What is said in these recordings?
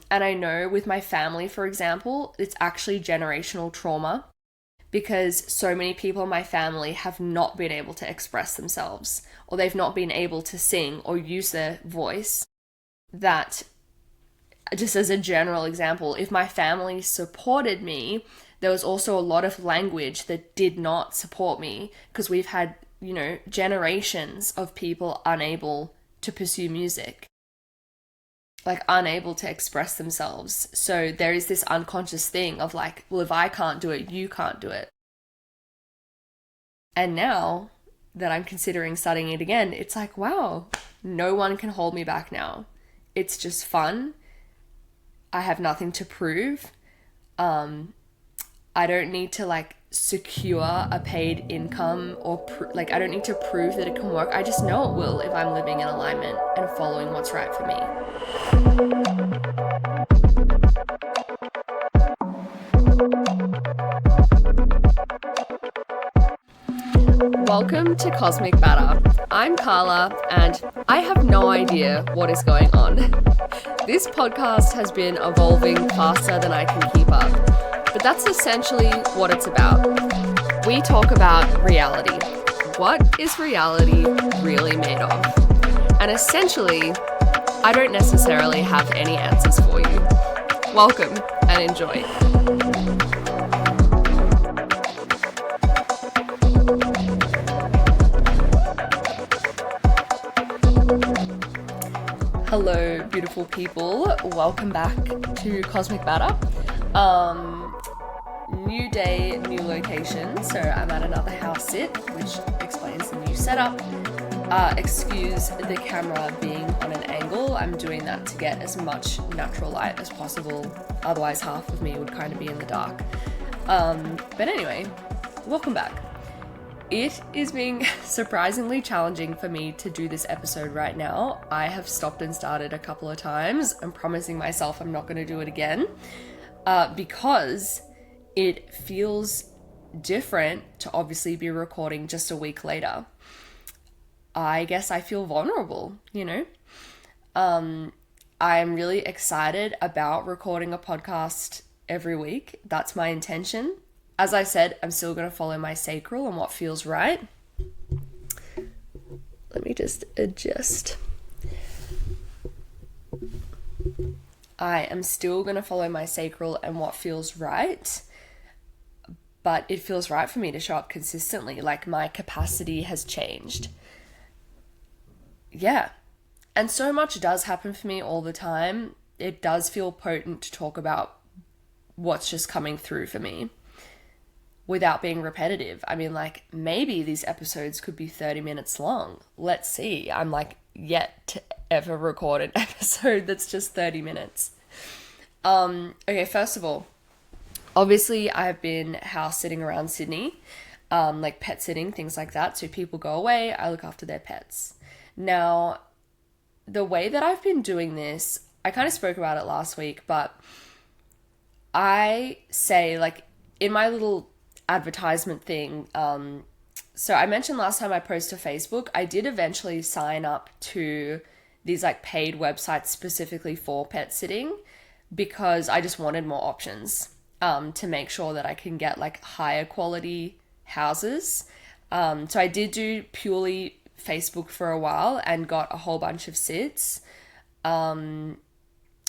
And I know with my family, for example, it's actually generational trauma because so many people in my family have not been able to express themselves, or they've not been able to sing or use their voice. That, just as a general example, if my family supported me, there was also a lot of language that did not support me because we've had, generations of people unable to pursue music, like unable to express themselves. So there is this unconscious thing of like, well, if I can't do it, you can't do it. And now that I'm considering studying it again, it's like, wow, no one can hold me back now. It's just fun. I have nothing to prove. I don't need to like secure a paid income or I don't need to prove that it can work. I just know it will if I'm living in alignment and following what's right for me. Welcome to Cosmic Batter. I'm Carla and I have no idea what is going on. This podcast has been evolving faster than I can keep up, but that's essentially what it's about. We talk about reality. What is reality really made of? And essentially, I don't necessarily have any answers for you. Welcome and enjoy. Hello, beautiful people. Welcome back to Cosmic Batter. New day, new location. So I'm at another house sit, which explains the new setup. Excuse the camera being on an angle. I'm doing that to get as much natural light as possible. Otherwise, half of me would kind of be in the dark. But anyway, welcome back. It is being surprisingly challenging for me to do this episode right now. I have stopped and started a couple of times. I'm promising myself I'm not going to do it again because it feels different to obviously be recording just a week later. I guess I feel vulnerable, I'm really excited about recording a podcast every week. That's my intention. As I said, I'm still going to follow my sacral and what feels right. Let me just adjust. I am still going to follow my sacral and what feels right, but it feels right for me to show up consistently. Like my capacity has changed. Yeah. And so much does happen for me all the time. It does feel potent to talk about what's just coming through for me without being repetitive. I mean, like, maybe these episodes could be 30 minutes long. Let's see. I'm like yet to ever record an episode that's just 30 minutes. Okay, first of all, obviously I've been house sitting around Sydney, like pet sitting, things like that. So people go away, I look after their pets. Now, the way that I've been doing this, I kind of spoke about it last week, but I say, like, in my little advertisement thing, so I mentioned last time I posted to Facebook, I did eventually sign up to these like paid websites specifically for pet sitting because I just wanted more options to make sure that I can get like higher quality houses. So I did do purely Facebook for a while and got a whole bunch of sits.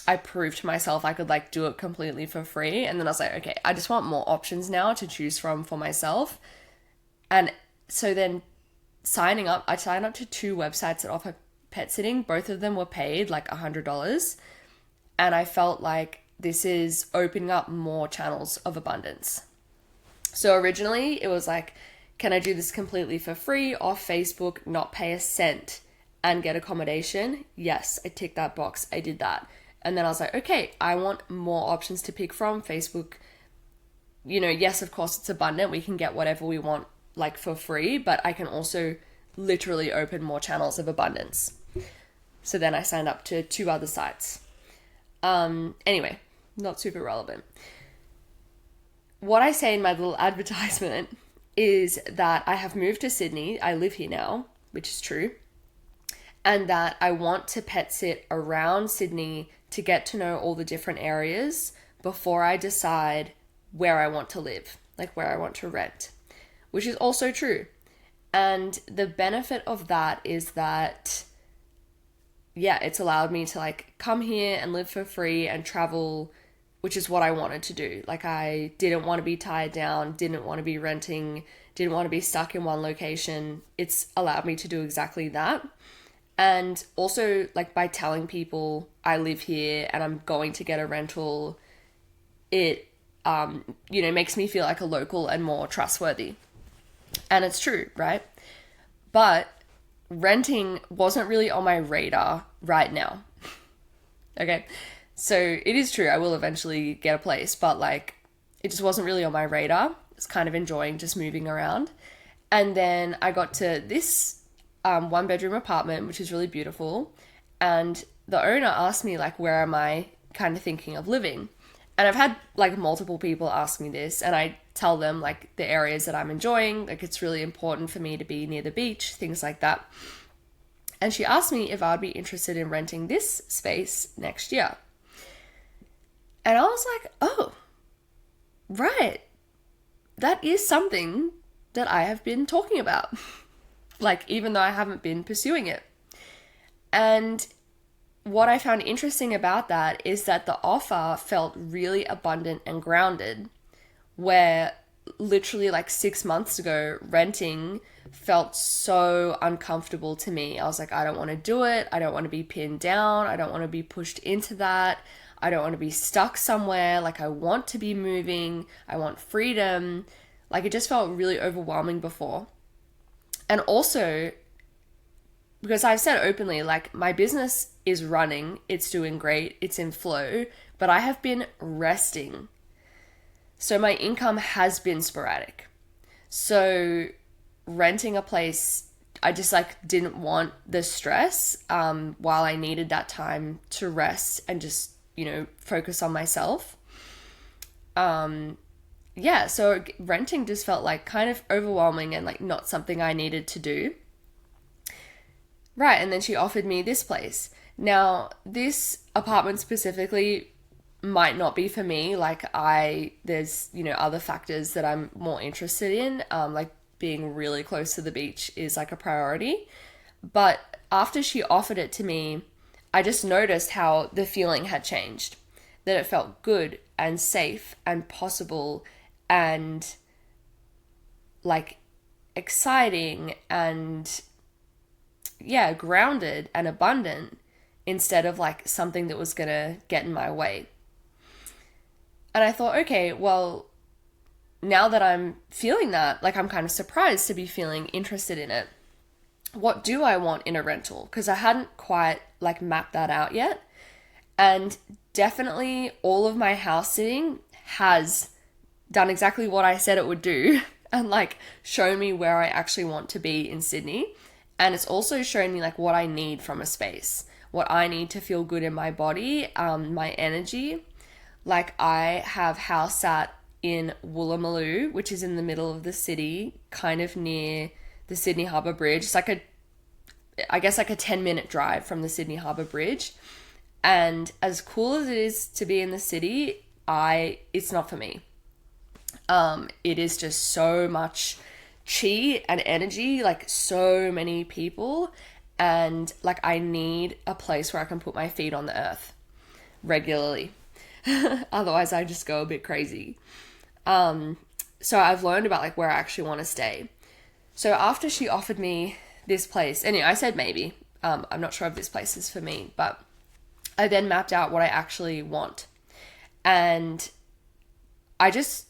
I proved to myself I could like do it completely for free. And then I was like, okay, I just want more options now to choose from for myself. And so then I signed up to 2 websites that offer pet sitting. Both of them were paid like $100. And I felt like this is opening up more channels of abundance. So originally it was like, can I do this completely for free off Facebook, not pay a cent and get accommodation? Yes, I ticked that box. I did that. And then I was like, okay, I want more options to pick from. Facebook, yes, of course it's abundant. We can get whatever we want like for free, but I can also literally open more channels of abundance. So then I signed up to 2 other sites. Anyway, not super relevant. What I say in my little advertisement is that I have moved to Sydney. I live here now, which is true. and that I want to pet sit around Sydney to get to know all the different areas before I decide where I want to live, like where I want to rent, which is also true. And the benefit of that is that, yeah, it's allowed me to like come here and live for free and travel, which is what I wanted to do. Like, I didn't want to be tied down, didn't want to be renting, didn't want to be stuck in one location. It's allowed me to do exactly that. And also, like, by telling people I live here and I'm going to get a rental, it, makes me feel like a local and more trustworthy. And it's true, right? But renting wasn't really on my radar right now. Okay. So it is true, I will eventually get a place, but like, it just wasn't really on my radar. I was kind of enjoying just moving around. And then I got to this one bedroom apartment, which is really beautiful. And the owner asked me, like, where am I kind of thinking of living? And I've had like multiple people ask me this, and I tell them like the areas that I'm enjoying, like it's really important for me to be near the beach, things like that. And she asked me if I'd be interested in renting this space next year. And I was like, oh, right. That is something that I have been talking about. Like, even though I haven't been pursuing it. And what I found interesting about that is that the offer felt really abundant and grounded, where literally like 6 months ago, renting felt so uncomfortable to me. I was like, I don't want to do it. I don't want to be pinned down. I don't want to be pushed into that. I don't want to be stuck somewhere. Like, I want to be moving. I want freedom. Like, it just felt really overwhelming before. And also, because I've said openly, like, my business is running, it's doing great, it's in flow, but I have been resting. So my income has been sporadic. So renting a place, I just like didn't want the stress while I needed that time to rest and just, focus on myself. So renting just felt like kind of overwhelming and like not something I needed to do. Right, and then she offered me this place. Now, this apartment specifically might not be for me. Like, there's, other factors that I'm more interested in. Like, being really close to the beach is like a priority. But after she offered it to me, I just noticed how the feeling had changed. That it felt good and safe and possible and like exciting and grounded and abundant, instead of like something that was gonna get in my way. And I thought, okay, well, now that I'm feeling that, like, I'm kind of surprised to be feeling interested in it. What do I want in a rental? Because I hadn't quite like mapped that out yet. And definitely all of my house sitting has done exactly what I said it would do and like shown me where I actually want to be in Sydney. And it's also shown me like what I need from a space, what I need to feel good in my body, my energy. Like, I have house sat in Woolloomooloo, which is in the middle of the city, kind of near the Sydney Harbour Bridge. It's like I guess like a 10-minute drive from the Sydney Harbour Bridge. And as cool as it is to be in the city, it's not for me. It is just so much chi and energy, like so many people, and like I need a place where I can put my feet on the earth regularly. Otherwise I just go a bit crazy. So I've learned about like where I actually want to stay. So after she offered me this place, anyway, I said maybe. I'm not sure if this place is for me, but I then mapped out what I actually want. And I guess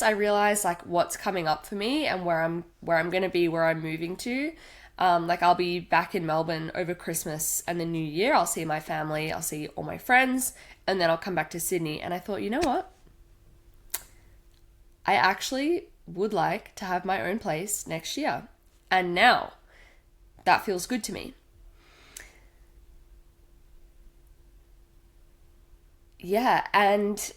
I realized like what's coming up for me and where I'm going to be, where I'm moving to. Like, I'll be back in Melbourne over Christmas and the New Year. I'll see my family, I'll see all my friends, and then I'll come back to Sydney. And I thought, you know what? I actually would like to have my own place next year. And now that feels good to me. Yeah, and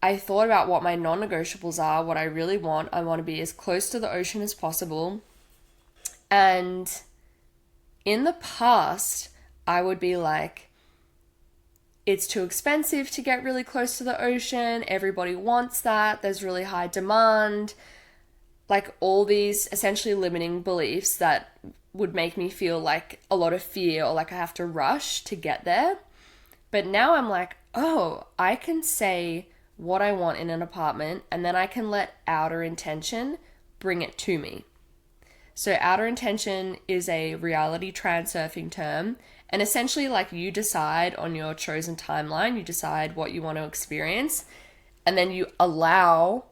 I thought about what my non-negotiables are, what I really want. I want to be as close to the ocean as possible. And in the past, I would be like, it's too expensive to get really close to the ocean. Everybody wants that. There's really high demand. Like all these essentially limiting beliefs that would make me feel like a lot of fear or like I have to rush to get there. But now I'm like, oh, I can say what I want in an apartment and then I can let outer intention bring it to me. So outer intention is a reality transurfing term, and essentially like you decide on your chosen timeline, you decide what you want to experience, and then you allow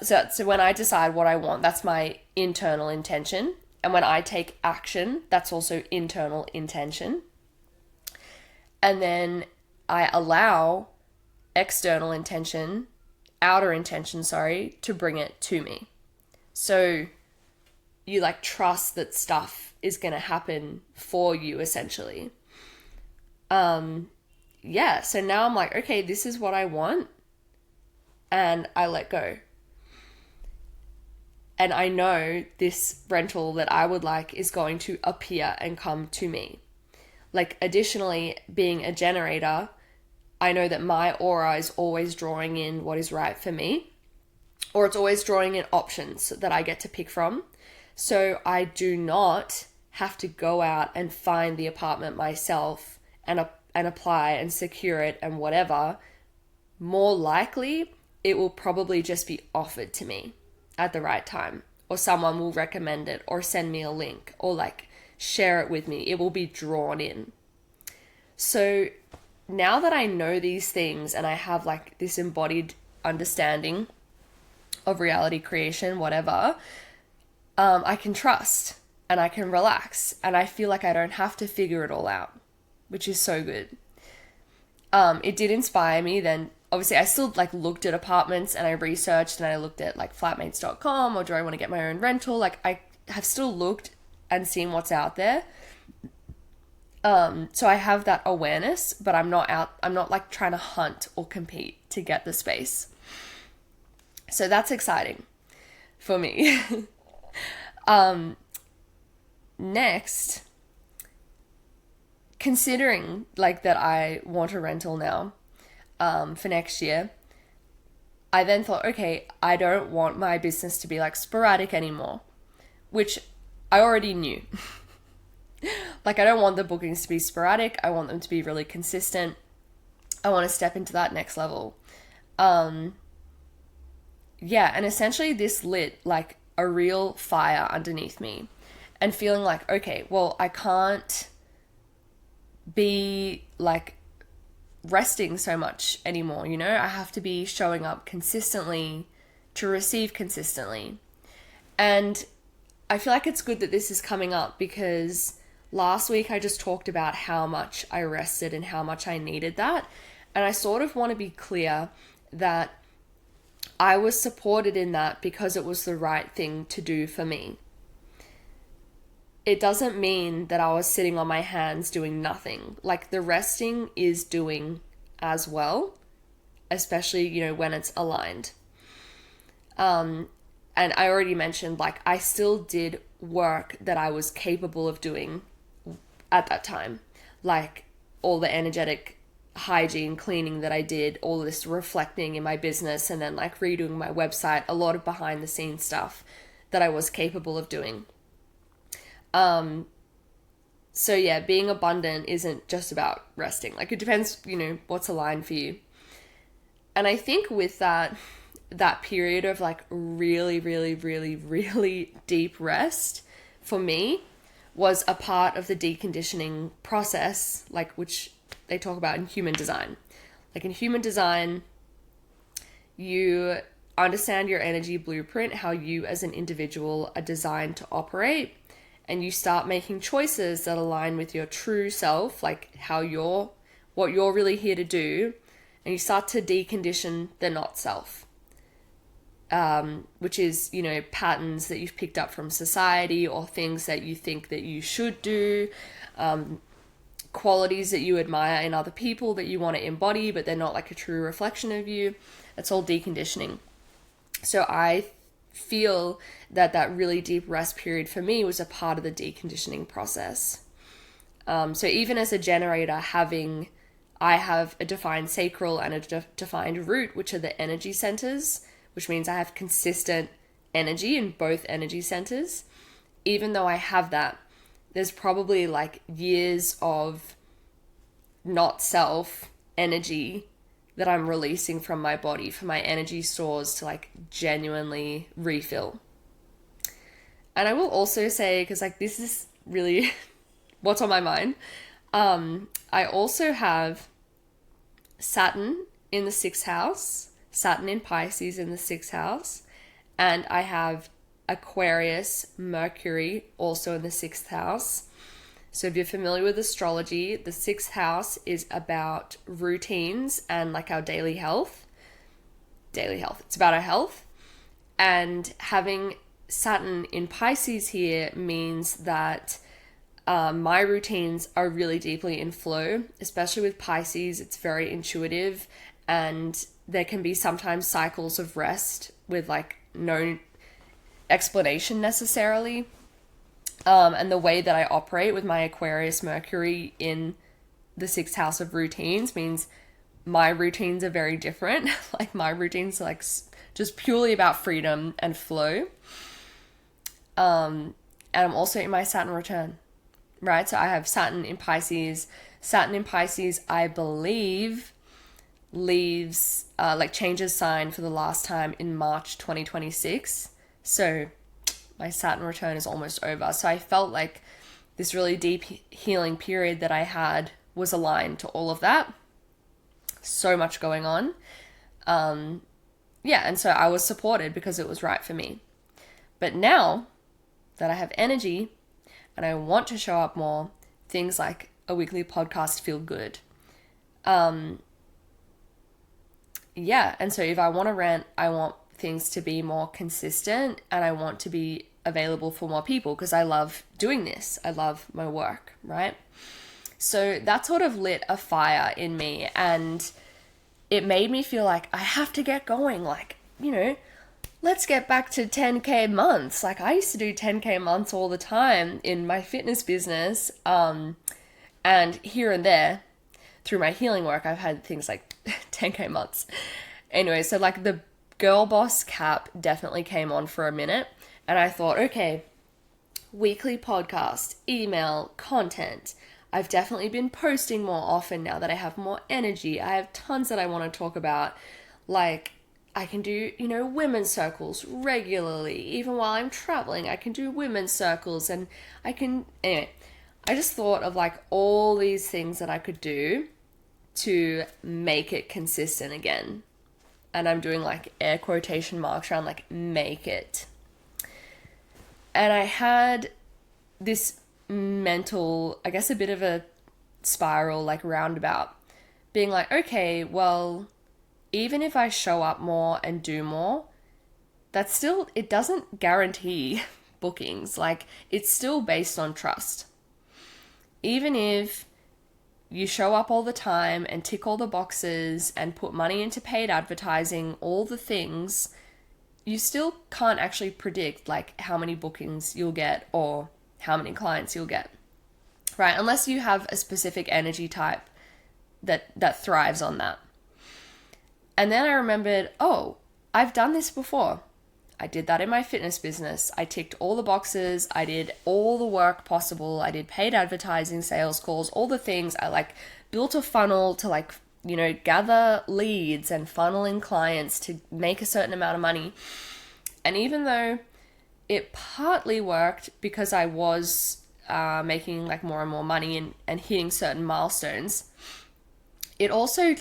so when I decide what I want, that's my internal intention, and when I take action, that's also internal intention. And then I allow external intention, outer intention, sorry, to bring it to me. So you like trust that stuff is going to happen for you essentially. Yeah, so now I'm like, okay, this is what I want, and I let go. And I know this rental that I would like is going to appear and come to me. Like additionally, being a generator, I know that my aura is always drawing in what is right for me, or it's always drawing in options that I get to pick from. So I do not have to go out and find the apartment myself and apply and secure it and whatever. More likely, it will probably just be offered to me at the right time, or someone will recommend it or send me a link or like share it with me. It will be drawn in. So now that I know these things and I have like this embodied understanding of reality creation, whatever, I can trust and I can relax and I feel like I don't have to figure it all out, which is so good. It did inspire me then. Obviously, I still like looked at apartments and I researched and I looked at like flatmates.com or do I want to get my own rental? Like I have still looked and seen what's out there. So I have that awareness, but I'm not like trying to hunt or compete to get the space. So that's exciting for me. Next, considering like that I want a rental now, for next year, I then thought, okay, I don't want my business to be like sporadic anymore, which I already knew. Like I don't want the bookings to be sporadic. I want them to be really consistent. I want to step into that next level. Yeah, and essentially this lit like a real fire underneath me and feeling like, okay, well, I can't be like resting so much anymore, you know? I have to be showing up consistently to receive consistently. And I feel like it's good that this is coming up because last week I just talked about how much I rested and how much I needed that. And I sort of want to be clear that I was supported in that because it was the right thing to do for me. It doesn't mean that I was sitting on my hands doing nothing. Like the resting is doing as well, especially, you know, when it's aligned. And I already mentioned, like, I still did work that I was capable of doing at that time. Like all the energetic hygiene cleaning that I did, all this reflecting in my business, and then like redoing my website, a lot of behind the scenes stuff that I was capable of doing. So yeah, being abundant isn't just about resting. Like it depends, you know, what's aligned for you. And I think with that period of like really, really, really, really deep rest for me was a part of the deconditioning process, like which they talk about in human design. Like in human design, you understand your energy blueprint, how you as an individual are designed to operate, and you start making choices that align with your true self, like what you're really here to do, and you start to decondition the not self, which is, you know, patterns that you've picked up from society or things that you think that you should do, qualities that you admire in other people that you want to embody, but they're not like a true reflection of you. It's all deconditioning. So I feel that really deep rest period for me was a part of the deconditioning process. So even as a generator, I have a defined sacral and a defined root, which are the energy centers, which means I have consistent energy in both energy centers. Even though I have that, there's probably like years of not self energy that I'm releasing from my body for my energy stores to like genuinely refill. And I will also say, because like this is really what's on my mind, I also have Saturn in the 6th house, Saturn in Pisces in the 6th house, and I have Aquarius, Mercury also in the 6th house. So if you're familiar with astrology, the 6th house is about routines and like our daily health. It's about our health. And having Saturn in Pisces here means that my routines are really deeply in flow, especially with Pisces. It's very intuitive, and there can be sometimes cycles of rest with like no explanation necessarily. And the way that I operate with my Aquarius Mercury in the 6th house of routines means my routines are very different. Like my routines are like just purely about freedom and flow. And I'm also in my Saturn return, right? So I have Saturn in Pisces. Saturn in Pisces, I believe, leaves, changes sign for the last time in March 2026. So my Saturn return is almost over. So I felt like this really deep healing period that I had was aligned to all of that. So much going on. And so I was supported because it was right for me. But now that I have energy and I want to show up more, things like a weekly podcast feel good. And so if I want to rant, I want things to be more consistent and I want to be available for more people because I love doing this. I love my work, right? So that sort of lit a fire in me, and it made me feel like I have to get going. Like, let's get back to 10K months. Like I used to do 10K months all the time in my fitness business. And here and there through my healing work, I've had things like 10K months. Anyway, so like the girl boss cap definitely came on for a minute. And I thought, okay, weekly podcast, email, content. I've definitely been posting more often now that I have more energy. I have tons that I want to talk about. Like I can do, women's circles regularly. Even while I'm traveling, I can do women's circles and anyway, I just thought of like all these things that I could do to make it consistent again. And I'm doing like air quotation marks around like make it. And I had this mental, I guess a bit of a spiral, like roundabout, being like, okay, well, even if I show up more and do more, it doesn't guarantee bookings. Like it's still based on trust. Even if you show up all the time and tick all the boxes and put money into paid advertising, all the things, you still can't actually predict like how many bookings you'll get or how many clients you'll get, right? Unless you have a specific energy type that thrives on that. And then I remembered, oh, I've done this before. I did that in my fitness business. I ticked all the boxes. I did all the work possible. I did paid advertising, sales calls, all the things. I like built a funnel to gather leads and funnel in clients to make a certain amount of money. And even though it partly worked because I was making like more and more money and hitting certain milestones, it also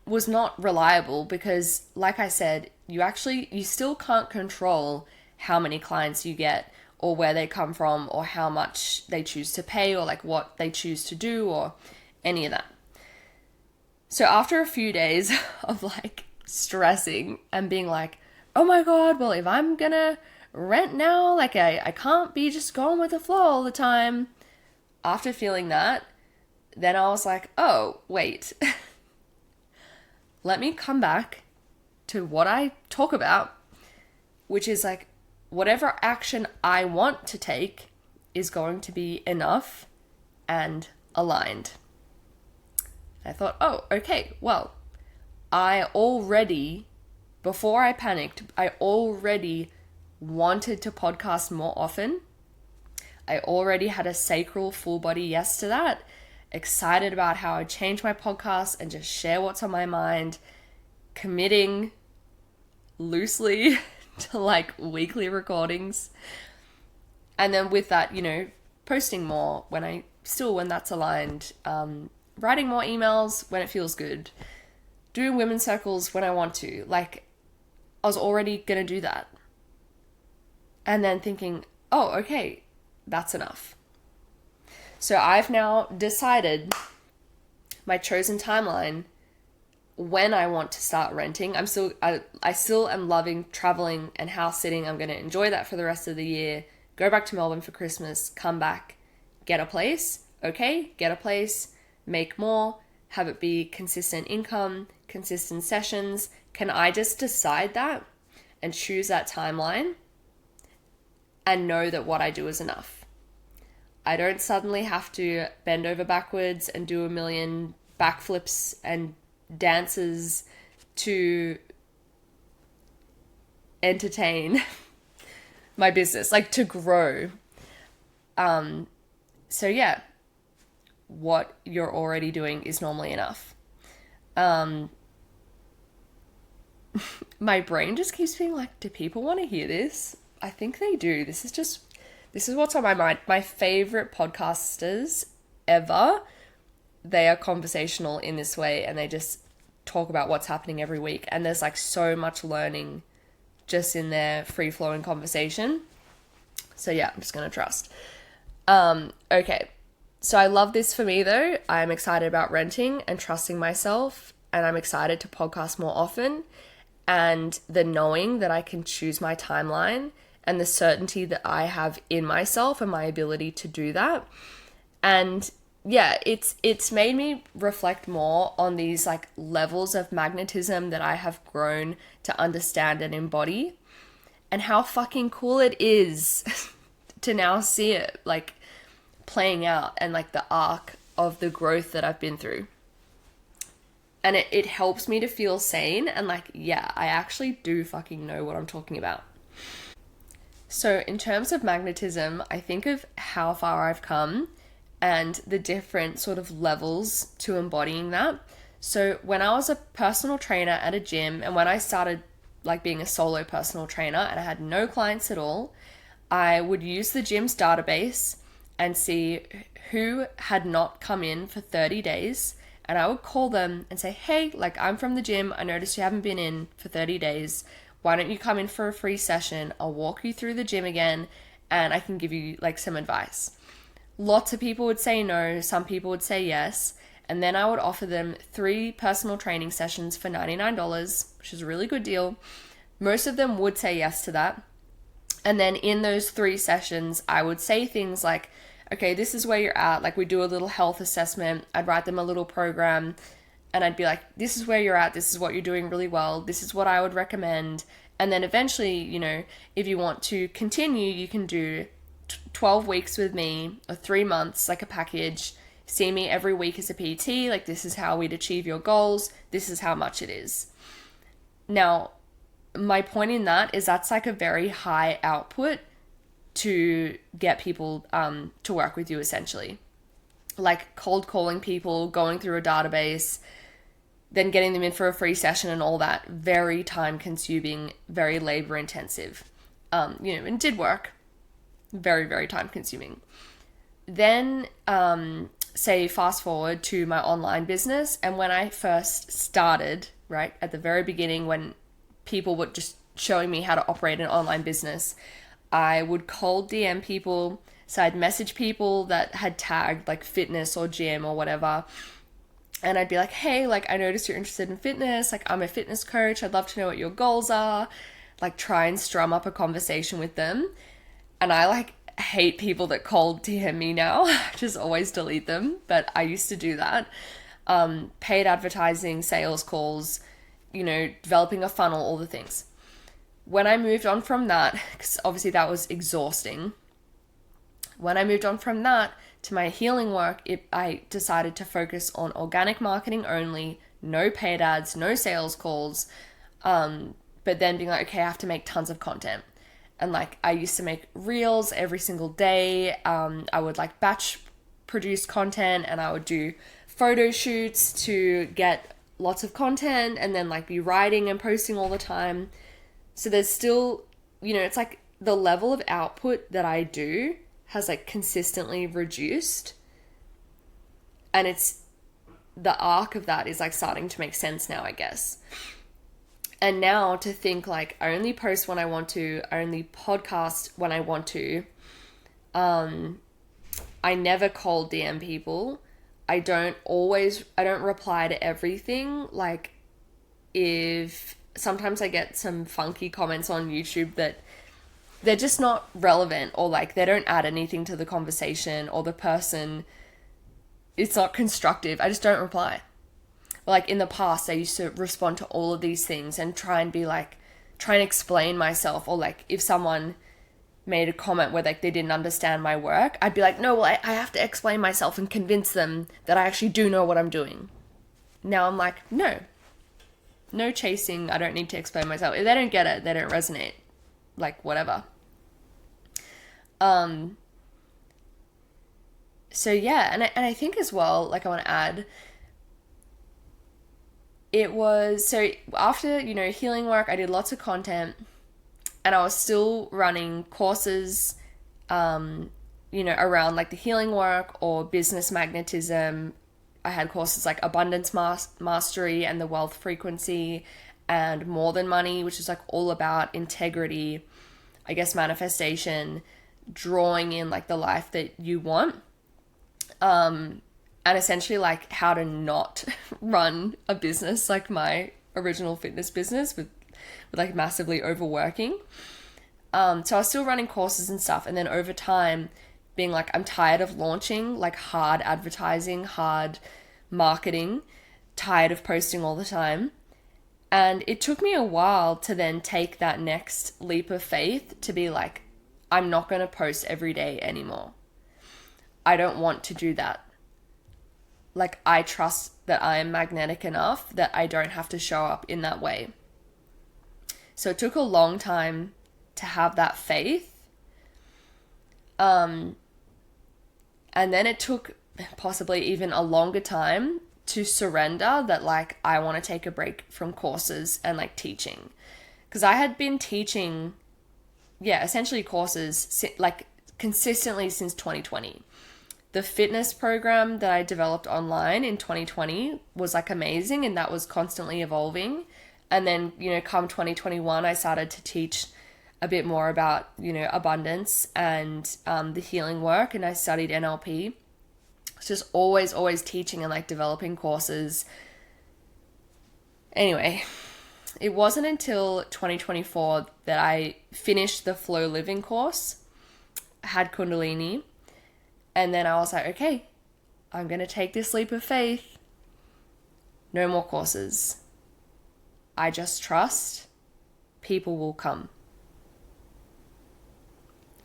was not reliable because, like I said, you still can't control how many clients you get or where they come from or how much they choose to pay or like what they choose to do or any of that. So after a few days of like stressing and being like, oh my God, well, if I'm gonna rent now, like I can't be just going with the flow all the time. After feeling that, then I was like, oh, wait. Let me come back to what I talk about, which is like whatever action I want to take is going to be enough and aligned. I thought, oh, okay, well, I already, before I panicked, I already wanted to podcast more often. I already had a sacral full body yes to that. Excited about how I change my podcast and just share what's on my mind. Committing loosely to like weekly recordings. And then with that, posting more when that's aligned. Writing more emails when it feels good. Doing women's circles when I want to. Like, I was already going to do that. And then thinking, oh, okay, that's enough. So I've now decided my chosen timeline when I want to start renting. I still am loving traveling and house sitting. I'm going to enjoy that for the rest of the year. Go back to Melbourne for Christmas, come back, get a place. Okay, get a place, make more, have it be consistent income, consistent sessions. Can I just decide that and choose that timeline and know that what I do is enough? I don't suddenly have to bend over backwards and do a million backflips and dances to entertain my business, like to grow. So yeah, what you're already doing is normally enough. My brain just keeps being like, do people want to hear this? I think they do. This is what's on my mind. My favorite podcasters ever, they are conversational in this way and they just talk about what's happening every week. And there's like so much learning just in their free-flowing conversation. So yeah, I'm just going to trust. Okay. So I love this for me though. I'm excited about renting and trusting myself, and I'm excited to podcast more often, and the knowing that I can choose my timeline and the certainty that I have in myself and my ability to do that. And yeah, it's made me reflect more on these like levels of magnetism that I have grown to understand and embody, and how fucking cool it is to now see it like playing out and like the arc of the growth that I've been through. And it helps me to feel sane and like, yeah, I actually do fucking know what I'm talking about. So in terms of magnetism, I think of how far I've come and the different sort of levels to embodying that. So when I was a personal trainer at a gym, and when I started like being a solo personal trainer and I had no clients at all, I would use the gym's database and see who had not come in for 30 days. And I would call them and say, hey, like I'm from the gym. I noticed you haven't been in for 30 days. Why don't you come in for a free session? I'll walk you through the gym again and I can give you like some advice. Lots of people would say no. Some people would say yes. And then I would offer them 3 personal training sessions for $99, which is a really good deal. Most of them would say yes to that. And then in those 3 sessions, I would say things like, okay, this is where you're at. Like we do a little health assessment. I'd write them a little program and I'd be like, this is where you're at. This is what you're doing really well. This is what I would recommend. And then eventually, if you want to continue, you can do 12 weeks with me or 3 months, like a package. See me every week as a PT. Like this is how we'd achieve your goals. This is how much it is. Now, my point in that is that's like a very high output to get people to work with you, essentially. Like cold calling people, going through a database, then getting them in for a free session and all that. Very time consuming, very labor intensive. And did work. Very, very time consuming. Then, say fast forward to my online business, and when I first started, right, at the very beginning when people were just showing me how to operate an online business, I would cold DM people. So I'd message people that had tagged like fitness or gym or whatever. And I'd be like, hey, like I noticed you're interested in fitness. Like I'm a fitness coach. I'd love to know what your goals are. Like try and strum up a conversation with them. And I like hate people that cold DM me now. Just always delete them. But I used to do that. Paid advertising, sales calls, developing a funnel, all the things. When I moved on from that, because obviously that was exhausting. When I moved on from that to my healing work, I decided to focus on organic marketing only, no paid ads, no sales calls, but then being like, okay, I have to make tons of content. And like, I used to make reels every single day. I would like batch produce content, and I would do photo shoots to get lots of content, and then like be writing and posting all the time. So there's still, it's like the level of output that I do has like consistently reduced, and it's the arc of that is like starting to make sense now, I guess. And now to think like I only post when I want to, I only podcast when I want to. I never cold DM people. I don't reply to everything. Like, if sometimes I get some funky comments on YouTube that they're just not relevant, or like they don't add anything to the conversation, or the person, it's not constructive, I just don't reply. Like in the past, I used to respond to all of these things and try and explain myself, or like if someone made a comment where like they didn't understand my work, I'd be like, no, well, I have to explain myself and convince them that I actually do know what I'm doing. Now I'm like, no chasing, I don't need to explain myself. If they don't get it, they don't resonate, like whatever. So yeah, and I think as well, like I want to add, it was, so after, healing work, I did lots of content, and I was still running courses, around like the healing work or business magnetism. I had courses like Abundance Mastery and the Wealth Frequency, and More Than Money, which is like all about integrity, I guess manifestation, drawing in like the life that you want. And essentially like how to not run a business like my original fitness business with like massively overworking. So I was still running courses and stuff. And then over time being like, I'm tired of launching like hard advertising, hard marketing, tired of posting all the time. And it took me a while to then take that next leap of faith to be like, I'm not going to post every day anymore. I don't want to do that. Like, I trust that I am magnetic enough that I don't have to show up in that way. So it took a long time to have that faith. And then it took possibly even a longer time to surrender that like, I want to take a break from courses and like teaching. Because I had been teaching, essentially courses like consistently since 2020. The fitness program that I developed online in 2020 was like amazing, and that was constantly evolving. And then, come 2021, I started to teach a bit more about, abundance and the healing work, and I studied NLP. It's just always teaching and like developing courses. Anyway, it wasn't until 2024 that I finished the Flow Living course, had Kundalini, and then I was like, okay, I'm going to take this leap of faith. No more courses. I just trust people will come.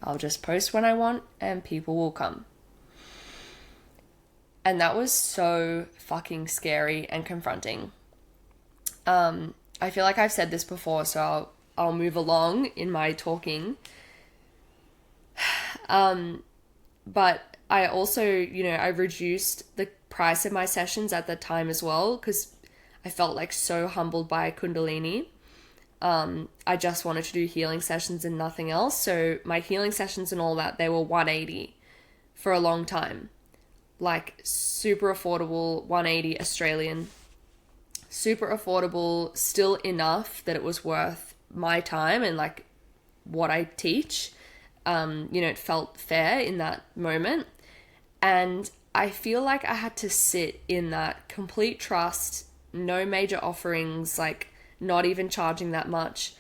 I'll just post when I want and people will come. And that was so fucking scary and confronting. I feel like I've said this before, so I'll move along in my talking. But I also, I reduced the price of my sessions at the time as well, because I felt like so humbled by Kundalini. I just wanted to do healing sessions and nothing else. So my healing sessions and all that, they were $180 for a long time. Like super affordable, $180 Australian. Super affordable, still enough that it was worth my time and like what I teach. It felt fair in that moment. And I feel like I had to sit in that complete trust, no major offerings, like not even charging that much.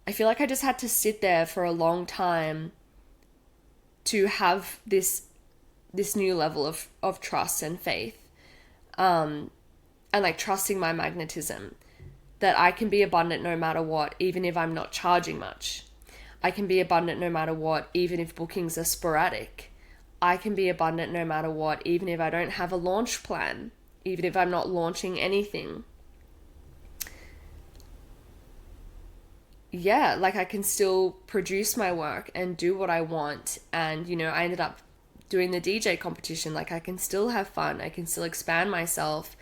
I feel like I just had to sit there for a long time to have this new level of trust and faith. And like trusting my magnetism, that I can be abundant no matter what, even if I'm not charging much. I can be abundant no matter what, even if bookings are sporadic. I can be abundant no matter what, even if I don't have a launch plan, even if I'm not launching anything. Yeah, like I can still produce my work and do what I want. And, I ended up doing the DJ competition. Like I can still have fun. I can still expand myself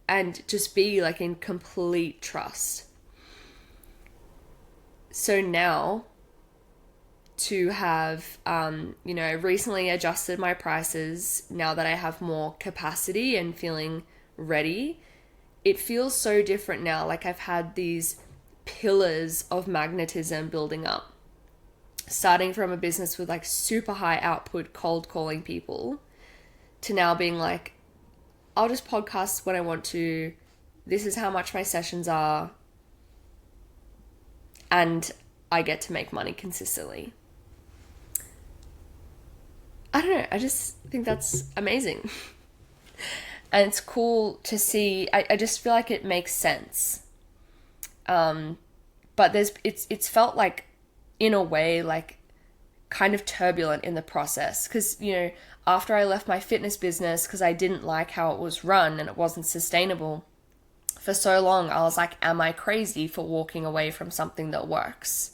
and just be like in complete trust. So now to have, recently adjusted my prices now that I have more capacity and feeling ready, it feels so different now. Like I've had these pillars of magnetism building up, starting from a business with like super high output cold calling people to now being like, I'll just podcast when I want to. This is how much my sessions are. And I get to make money consistently. I don't know. I just think that's amazing. And it's cool to see. I just feel like it makes sense. But it's felt like, in a way, like kind of turbulent in the process. Because, after I left my fitness business, because I didn't like how it was run and it wasn't sustainable, for so long I was like, am I crazy for walking away from something that works?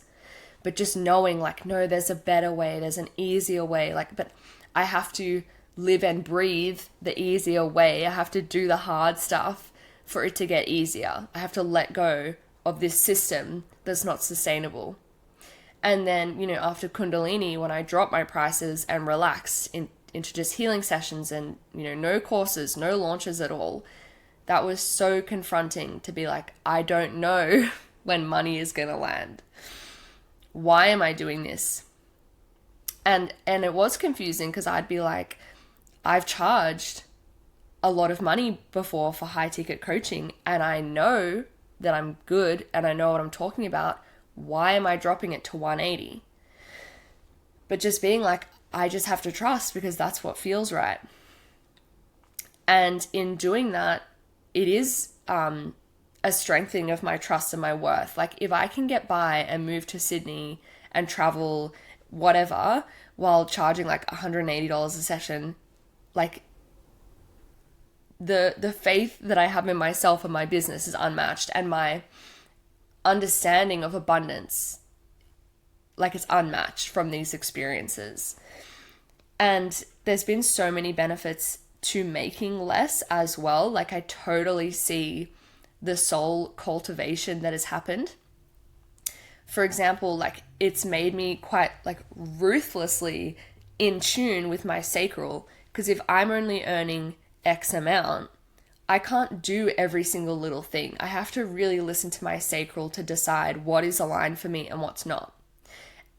But just knowing like, no, there's a better way, there's an easier way. Like, but I have to live and breathe the easier way. I have to do the hard stuff for it to get easier. I have to let go of this system that's not sustainable. And then, after Kundalini, when I dropped my prices and relaxed into just healing sessions and, no courses, no launches at all, that was so confronting to be like, I don't know when money is going to land. Why am I doing this? And it was confusing because I'd be like, I've charged a lot of money before for high ticket coaching and I know that I'm good and I know what I'm talking about. Why am I dropping it to 180? But just being like, I just have to trust because that's what feels right. And in doing that, it is a strengthening of my trust and my worth. Like if I can get by and move to Sydney and travel whatever while charging like $180 a session, like the faith that I have in myself and my business is unmatched, and my understanding of abundance, like it's unmatched from these experiences. And there's been so many benefits to making less as well. Like I totally see the soul cultivation that has happened. For example, like it's made me quite like ruthlessly in tune with my sacral, because if I'm only earning X amount, I can't do every single little thing. I have to really listen to my sacral to decide what is aligned for me and what's not.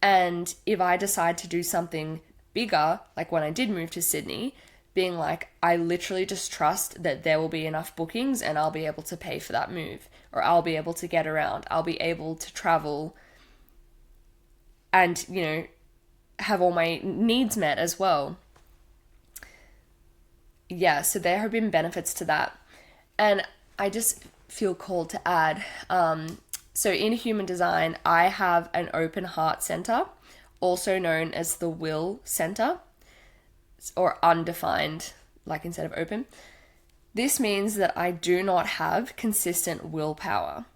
And if I decide to do something bigger, like when I did move to Sydney, being like, I literally just trust that there will be enough bookings and I'll be able to pay for that move, or I'll be able to get around, I'll be able to travel and, have all my needs met as well. Yeah, so there have been benefits to that. And I just feel called to add, so in human design, I have an open heart center, also known as the will center, or undefined, like instead of open. This means that I do not have consistent willpower.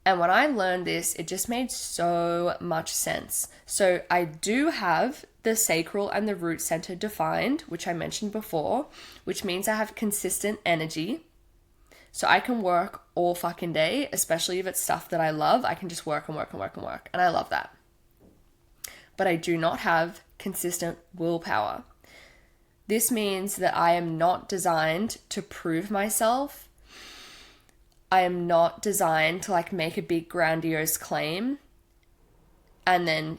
And when I learned this, it just made so much sense. So I do have the sacral and the root center defined, which I mentioned before, which means I have consistent energy. So I can work all fucking day, especially if it's stuff that I love. I can just work and work and work and work. And I love that. But I do not have consistent willpower. This means that I am not designed to prove myself. I am not designed to like make a big grandiose claim and then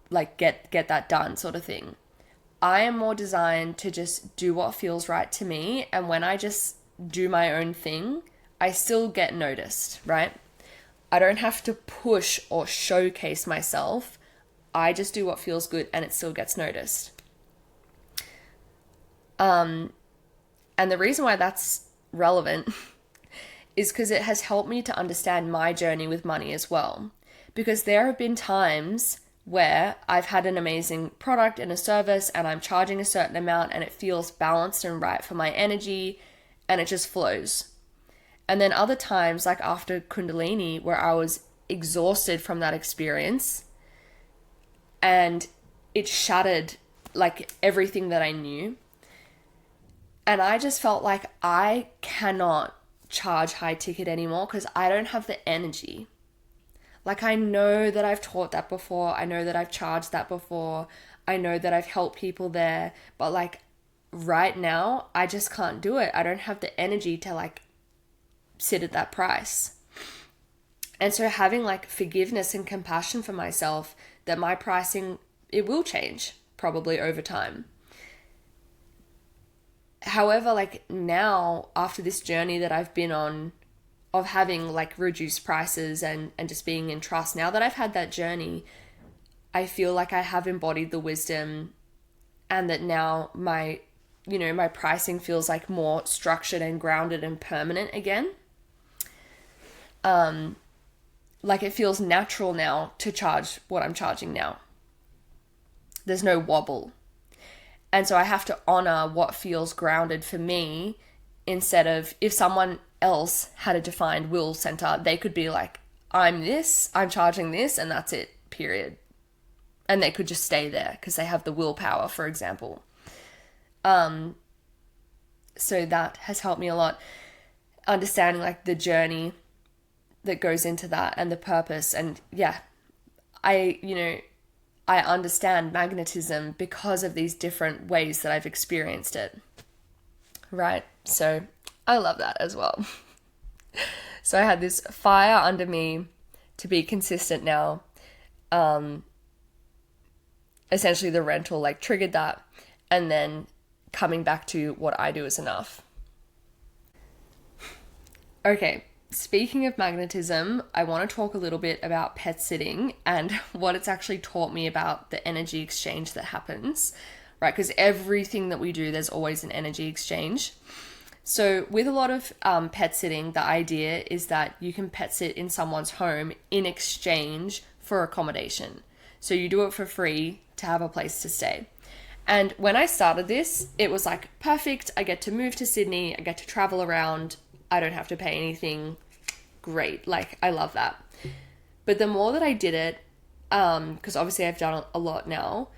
like get that done sort of thing. I am more designed to just do what feels right to me, and when I just do my own thing, I still get noticed, right? I don't have to push or showcase myself. I just do what feels good and it still gets noticed. And the reason why that's relevant is because it has helped me to understand my journey with money as well. Because there have been times where I've had an amazing product and a service and I'm charging a certain amount and it feels balanced and right for my energy and it just flows. And then other times, like after Kundalini, where I was exhausted from that experience and it shattered like everything that I knew. And I just felt like I cannot charge high ticket anymore because I don't have the energy. Like, I know that I've taught that before. I know that I've charged that before. I know that I've helped people there. But like right now, I just can't do it. I don't have the energy to like sit at that price. And so having like forgiveness and compassion for myself that my pricing, it will change probably over time. However, like now, after this journey that I've been on of having like reduced prices and just being in trust, now that I've had that journey, I feel like I have embodied the wisdom and that now my pricing feels like more structured and grounded and permanent again. Like it feels natural now to charge what I'm charging now. There's no wobble. And so I have to honor what feels grounded for me instead of if someone else had a defined will center, they could be like, I'm this, I'm charging this, and that's it, period. And they could just stay there because they have the willpower, for example. So that has helped me a lot. Understanding like the journey that goes into that and the purpose. And yeah, I understand magnetism because of these different ways that I've experienced it. Right? So I love that as well. So I had this fire under me to be consistent now. Essentially the rental like triggered that, and then coming back to what I do is enough. Okay. Speaking of magnetism, I want to talk a little bit about pet sitting and what it's actually taught me about the energy exchange that happens, right? Because everything that we do, there's always an energy exchange. So with a lot of pet sitting, the idea is that you can pet sit in someone's home in exchange for accommodation. So you do it for free to have a place to stay. And when I started this, it was like, perfect, I get to move to Sydney, I get to travel around, I don't have to pay anything. Great. Like, I love that. But the more that I did it, because obviously I've done a lot now,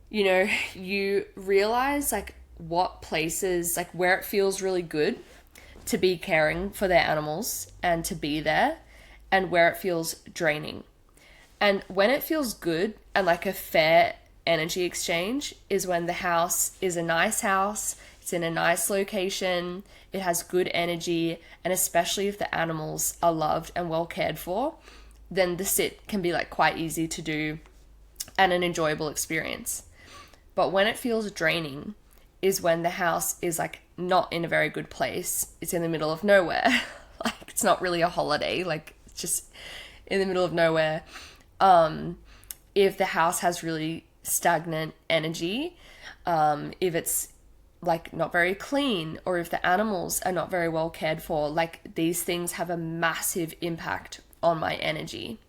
you realize like what places, like where it feels really good to be caring for their animals and to be there, and where it feels draining. And when it feels good and like a fair energy exchange is when the house is a nice house, it's in a nice location, it has good energy, and especially if the animals are loved and well cared for, then the sit can be like quite easy to do and an enjoyable experience. But when it feels draining is when the house is like not in a very good place. It's in the middle of nowhere. Like it's not really a holiday, like it's just in the middle of nowhere. If the house has really stagnant energy, if it's like not very clean, or if the animals are not very well cared for, like these things have a massive impact on my energy.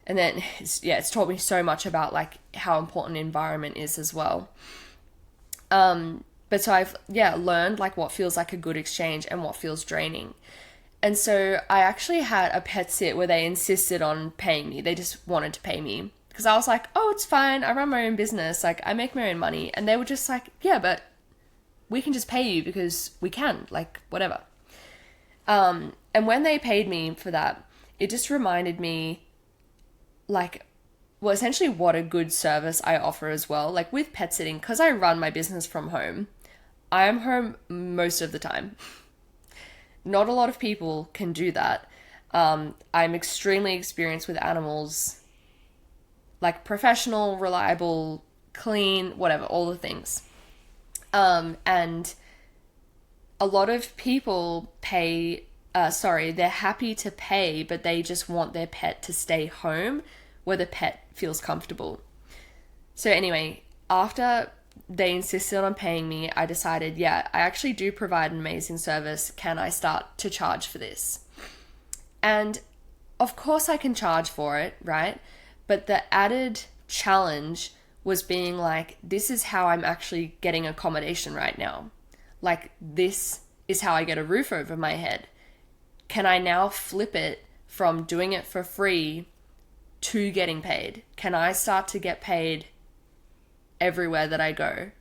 And then it's taught me so much about like how important environment is as well. But so I've learned like what feels like a good exchange and what feels draining. And so I actually had a pet sit where they insisted on paying me. They just wanted to pay me because I was like, oh, it's fine, I run my own business, like I make my own money. And they were just like, yeah, but we can just pay you because we can, like, whatever. And when they paid me for that, it just reminded me, like, well, essentially what a good service I offer as well. Like, with pet sitting, because I run my business from home, I am home most of the time. Not a lot of people can do that. I'm extremely experienced with animals, like professional, reliable, clean, whatever, all the things. And a lot of people they're happy to pay, but they just want their pet to stay home where the pet feels comfortable. So anyway, after they insisted on paying me, I decided, I actually do provide an amazing service. Can I start to charge for this? And of course I can charge for it, right? But the added challenge was being like, this is how I'm actually getting accommodation right now. Like, this is how I get a roof over my head. Can I now flip it from doing it for free to getting paid? Can I start to get paid everywhere that I go?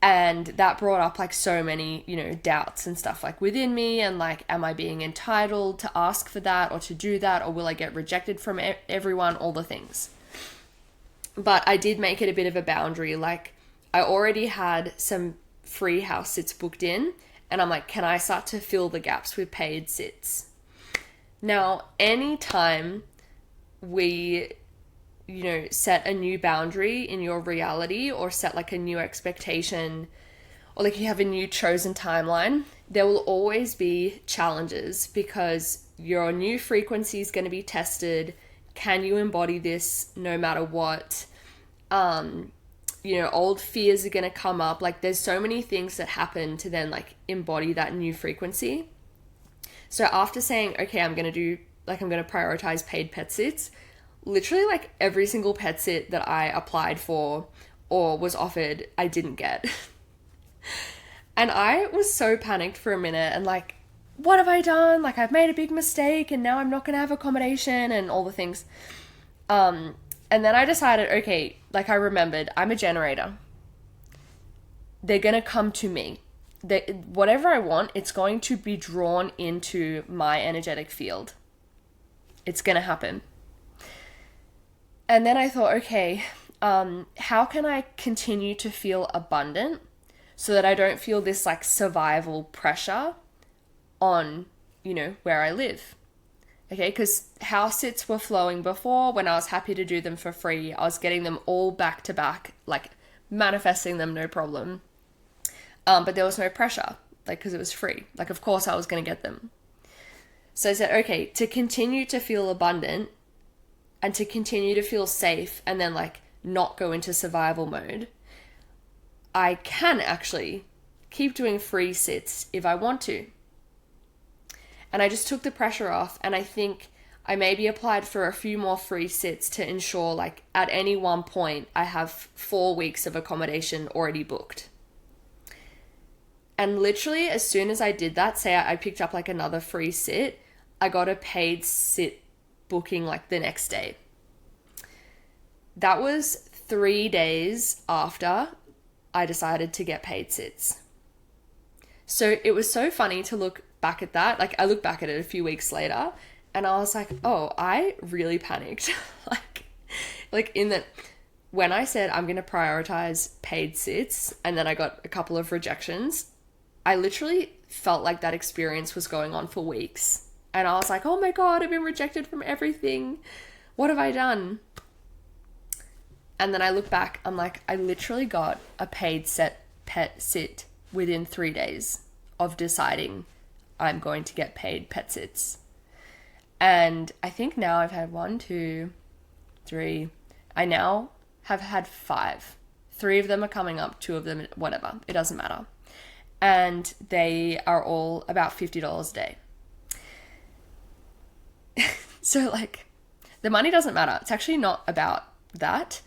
And that brought up like so many, doubts and stuff like within me, and like, am I being entitled to ask for that or to do that, or will I get rejected from everyone, all the things. But I did make it a bit of a boundary. Like, I already had some free house sits booked in, and I'm like, can I start to fill the gaps with paid sits? Now, anytime we set a new boundary in your reality, or set like a new expectation, or like you have a new chosen timeline, there will always be challenges, because your new frequency is going to be tested. Can you embody this no matter what? Old fears are going to come up. Like, there's so many things that happen to then like embody that new frequency. So after saying, okay, I'm going to prioritize paid pet sits, literally like every single pet sit that I applied for or was offered, I didn't get. And I was so panicked for a minute, and like, what have I done? Like, I've made a big mistake and now I'm not going to have accommodation and all the things. And then I decided, okay, like, I remembered I'm a generator. They're going to come to me. Whatever I want, it's going to be drawn into my energetic field. It's going to happen. And then I thought, okay, how can I continue to feel abundant so that I don't feel this like survival pressure on, where I live? Okay, because house sits were flowing before when I was happy to do them for free. I was getting them all back to back, like manifesting them, no problem. But there was no pressure, like, because it was free. Like, of course I was going to get them. So I said, okay, to continue to feel abundant and to continue to feel safe and then like not go into survival mode, I can actually keep doing free sits if I want to. And I just took the pressure off, and I think I maybe applied for a few more free sits to ensure like at any one point I have 4 weeks of accommodation already booked. And literally as soon as I did that, say I picked up like another free sit, I got a paid sit booking like the next day. That was 3 days after I decided to get paid sits. So it was so funny to look back at that. Like, I look back at it a few weeks later and I was like, oh, I really panicked. like in that, when I said I'm going to prioritize paid sits and then I got a couple of rejections, I literally felt like that experience was going on for weeks. And I was like, oh my God, I've been rejected from everything. What have I done? And then I look back, I'm like, I literally got a paid pet sit within 3 days of deciding I'm going to get paid pet sits. And I think now I've had 1, 2, 3. I now have had 5. 3 of them are coming up, 2 of them, whatever. It doesn't matter. And they are all about $50 a day. So like, the money doesn't matter. It's actually not about that.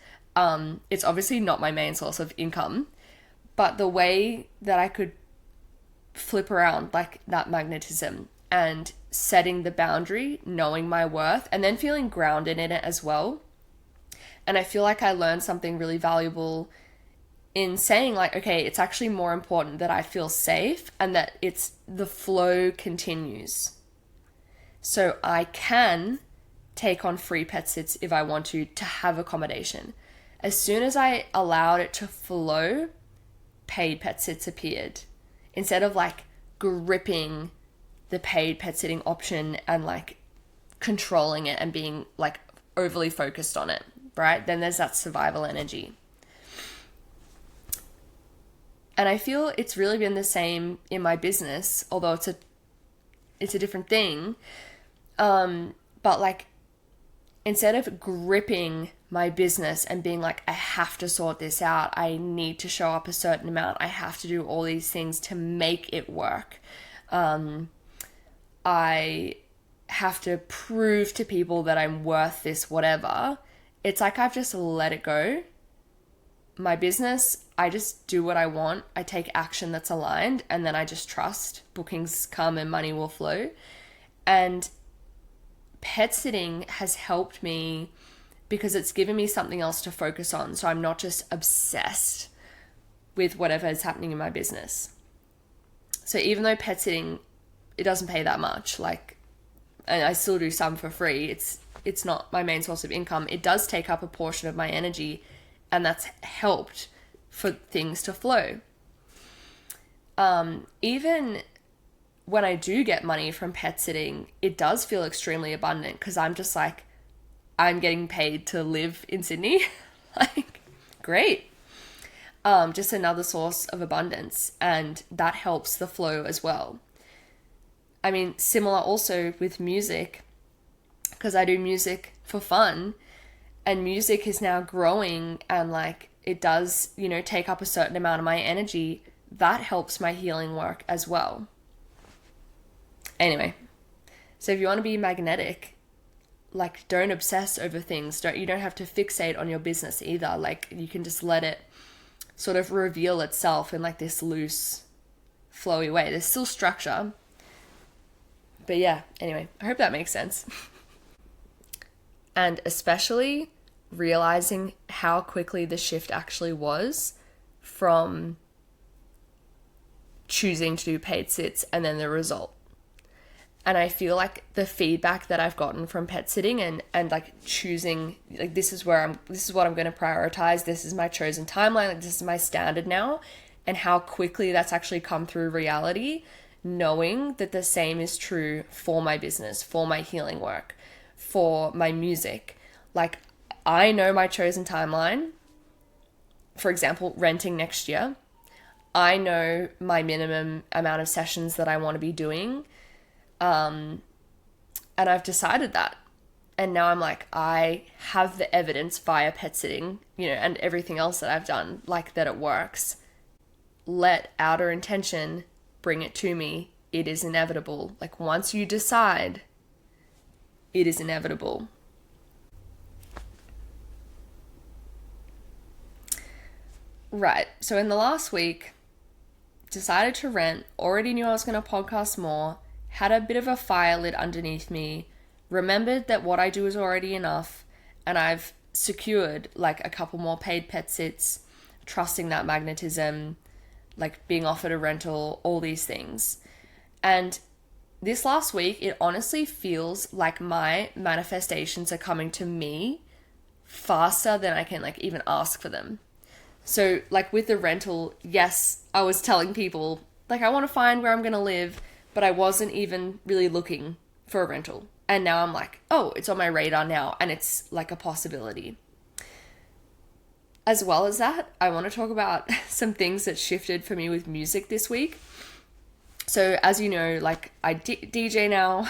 It's obviously not my main source of income, but the way that I could flip around like that magnetism and setting the boundary, knowing my worth, and then feeling grounded in it as well. And I feel like I learned something really valuable in saying like, okay, it's actually more important that I feel safe and that it's the flow continues. So I can take on free pet sits if I want to have accommodation. As soon as I allowed it to flow, paid pet sits appeared. Instead of like gripping the paid pet sitting option and like controlling it and being like overly focused on it, right? Then there's that survival energy. And I feel it's really been the same in my business, although it's a different thing. But like, instead of gripping my business and being like, I have to sort this out, I need to show up a certain amount, I have to do all these things to make it work, I have to prove to people that I'm worth this, whatever, it's like I've just let it go. My business, I just do what I want. I take action that's aligned, and then I just trust bookings come and money will flow. And pet sitting has helped me because it's given me something else to focus on. So I'm not just obsessed with whatever is happening in my business. So even though pet sitting, it doesn't pay that much, like, and I still do some for free, it's not my main source of income. It does take up a portion of my energy, and that's helped for things to flow. Even when I do get money from pet sitting, it does feel extremely abundant because I'm just like, I'm getting paid to live in Sydney. Like, great. Just another source of abundance, and that helps the flow as well. I mean, similar also with music, because I do music for fun, and music is now growing, and like it does, take up a certain amount of my energy. That helps my healing work as well. Anyway, so if you want to be magnetic, like, don't obsess over things. You don't have to fixate on your business either. Like, you can just let it sort of reveal itself in like this loose, flowy way. There's still structure. But yeah, anyway, I hope that makes sense. And especially realizing how quickly the shift actually was from choosing to do paid sits and then the result. And I feel like the feedback that I've gotten from pet sitting and like choosing, like, this is what I'm going to prioritize. This is my chosen timeline. Like, this is my standard now. And how quickly that's actually come through reality, knowing that the same is true for my business, for my healing work, for my music. Like, I know my chosen timeline. For example, renting next year. I know my minimum amount of sessions that I want to be doing. And I've decided that. And now I'm like, I have the evidence via pet sitting, and everything else that I've done, like, that it works. Let outer intention bring it to me. It is inevitable. Like, once you decide, it is inevitable. Right. So in the last week, decided to rent, already knew I was going to podcast more, had a bit of a fire lit underneath me, remembered that what I do is already enough, and I've secured like a couple more paid pet sits, trusting that magnetism, like being offered a rental, all these things. And this last week, it honestly feels like my manifestations are coming to me faster than I can like even ask for them. So like with the rental, yes, I was telling people like I want to find where I'm going to live, but I wasn't even really looking for a rental. And now I'm like, oh, it's on my radar now, and it's like a possibility. As well as that, I want to talk about some things that shifted for me with music this week. So as you know, like I DJ now.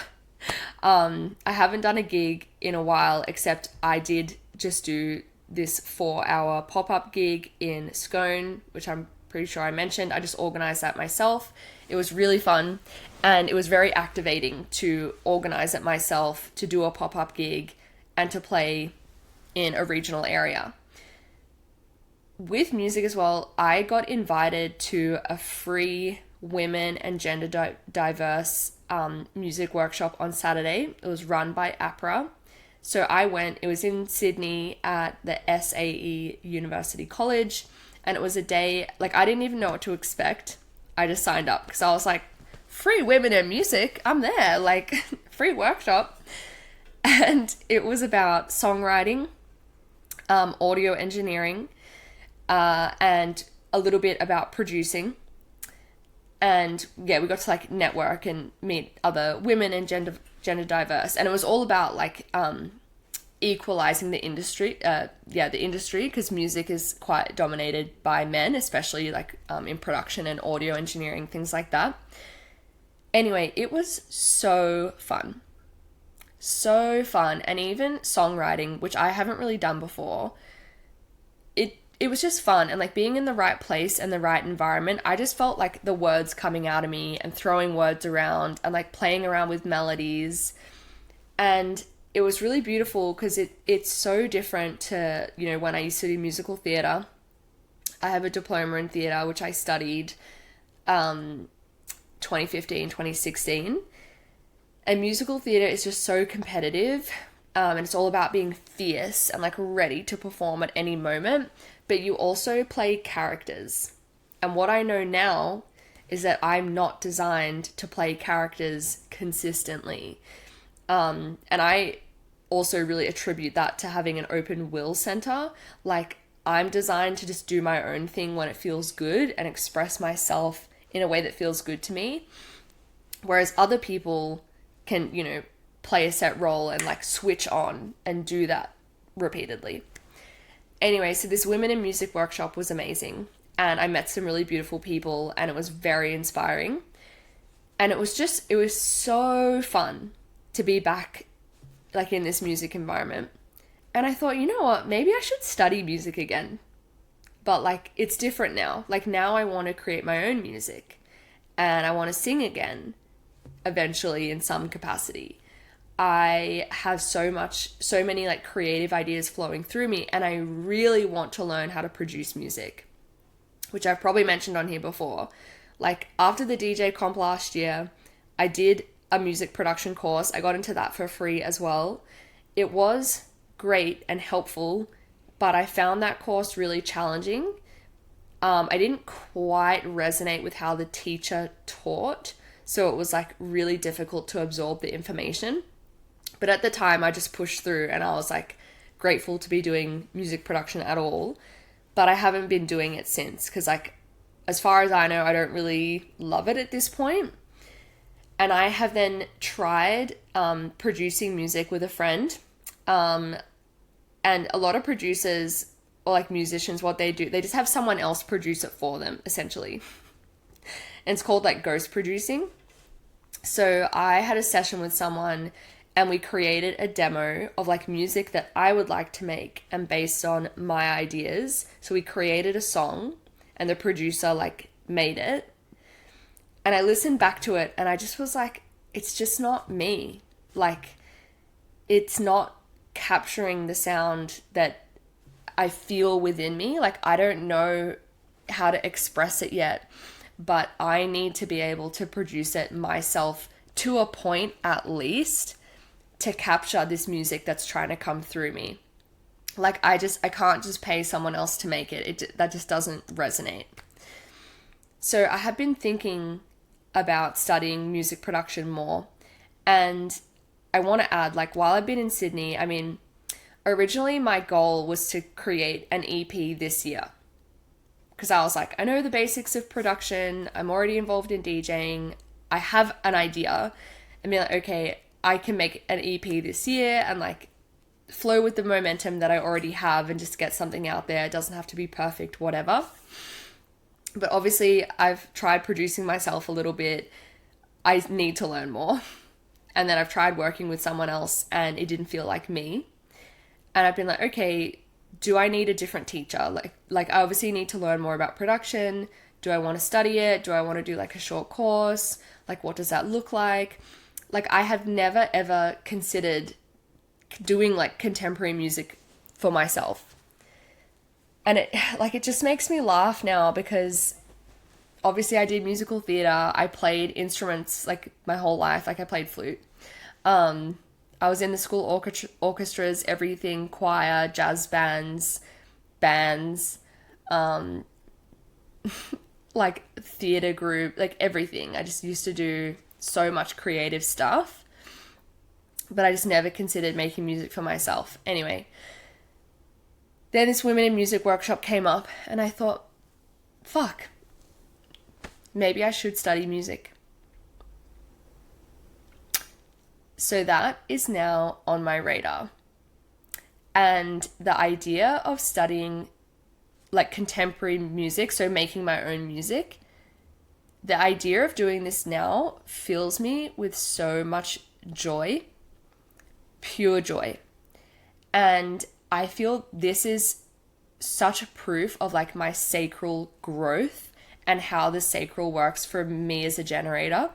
I haven't done a gig in a while, except I did just do this 4-hour pop-up gig in Scone, which I'm pretty sure I mentioned. I just organized that myself. It was really fun, and it was very activating to organize it myself, to do a pop-up gig, and to play in a regional area. With music as well, I got invited to a free women and gender diverse music workshop on Saturday. It was run by APRA. So I went, it was in Sydney at the SAE University College, and it was a day, like I didn't even know what to expect. I just signed up because I was like, free women in music, I'm there, like free workshop. And it was about songwriting, audio engineering, and a little bit about producing. And yeah, we got to like network and meet other women and gender diverse. And it was all about like equalizing the industry, the industry, because music is quite dominated by men, especially like in production and audio engineering, things like that. Anyway, it was so fun. So fun. And even songwriting, which I haven't really done before, it was just fun, and like being in the right place and the right environment, I just felt like the words coming out of me and throwing words around and like playing around with melodies. And it was really beautiful because it's so different to, you know, when I used to do musical theatre. I have a diploma in theatre, which I studied 2015, 2016. And musical theatre is just so competitive, and it's all about being fierce and like ready to perform at any moment. But you also play characters. And what I know now is that I'm not designed to play characters consistently. And I also really attribute that to having an open will center. Like, I'm designed to just do my own thing when it feels good and express myself in a way that feels good to me. Whereas other people can, you know, play a set role and like switch on and do that repeatedly. Anyway, so this Women in Music workshop was amazing. And I met some really beautiful people and it was very inspiring. And it was so fun to be back like in this music environment. And I thought, you know what, maybe I should study music again. But like, it's different now. Like, now I want to create my own music and I want to sing again, eventually in some capacity. I have so many like creative ideas flowing through me, and I really want to learn how to produce music, which I've probably mentioned on here before. Like, after the DJ comp last year, I did a music production course. I got into that for free as well. It was great and helpful, but I found that course really challenging. I didn't quite resonate with how the teacher taught, so it was like really difficult to absorb the information. But at the time, I just pushed through and I was like grateful to be doing music production at all. But I haven't been doing it since because, like, as far as I know, I don't really love it at this point. And I have then tried producing music with a friend. And a lot of producers or like musicians, what they do, they just have someone else produce it for them, essentially. And it's called like ghost producing. So I had a session with someone and we created a demo of like music that I would like to make and based on my ideas. So we created a song and the producer like made it. And I listened back to it and I just was like, it's just not me. Like, it's not capturing the sound that I feel within me. Like, I don't know how to express it yet, but I need to be able to produce it myself to a point at least to capture this music that's trying to come through me. Like, I can't just pay someone else to make it. That just doesn't resonate. So I have been thinking about studying music production more. And I want to add, like, while I've been in Sydney, I mean, originally my goal was to create an EP this year. Because I was like, I know the basics of production. I'm already involved in DJing. I have an idea. And be like, okay, I can make an EP this year and like flow with the momentum that I already have and just get something out there. It doesn't have to be perfect, whatever. But obviously I've tried producing myself a little bit. I need to learn more. And then I've tried working with someone else and it didn't feel like me. And I've been like, okay, do I need a different teacher? Like I obviously need to learn more about production. Do I want to study it? Do I want to do like a short course? Like, what does that look like? Like, I have never ever considered doing like contemporary music for myself. And it just makes me laugh now because obviously I did musical theatre. I played instruments like my whole life. Like, I played flute. I was in the school orchestras, everything, choir, jazz bands, like theatre group, like everything. I just used to do so much creative stuff, but I just never considered making music for myself. Anyway, then this Women in Music workshop came up and I thought, fuck, maybe I should study music. So that is now on my radar. And the idea of studying like contemporary music, so making my own music, the idea of doing this now fills me with so much joy, pure joy. And I feel this is such a proof of like my sacral growth and how the sacral works for me as a generator.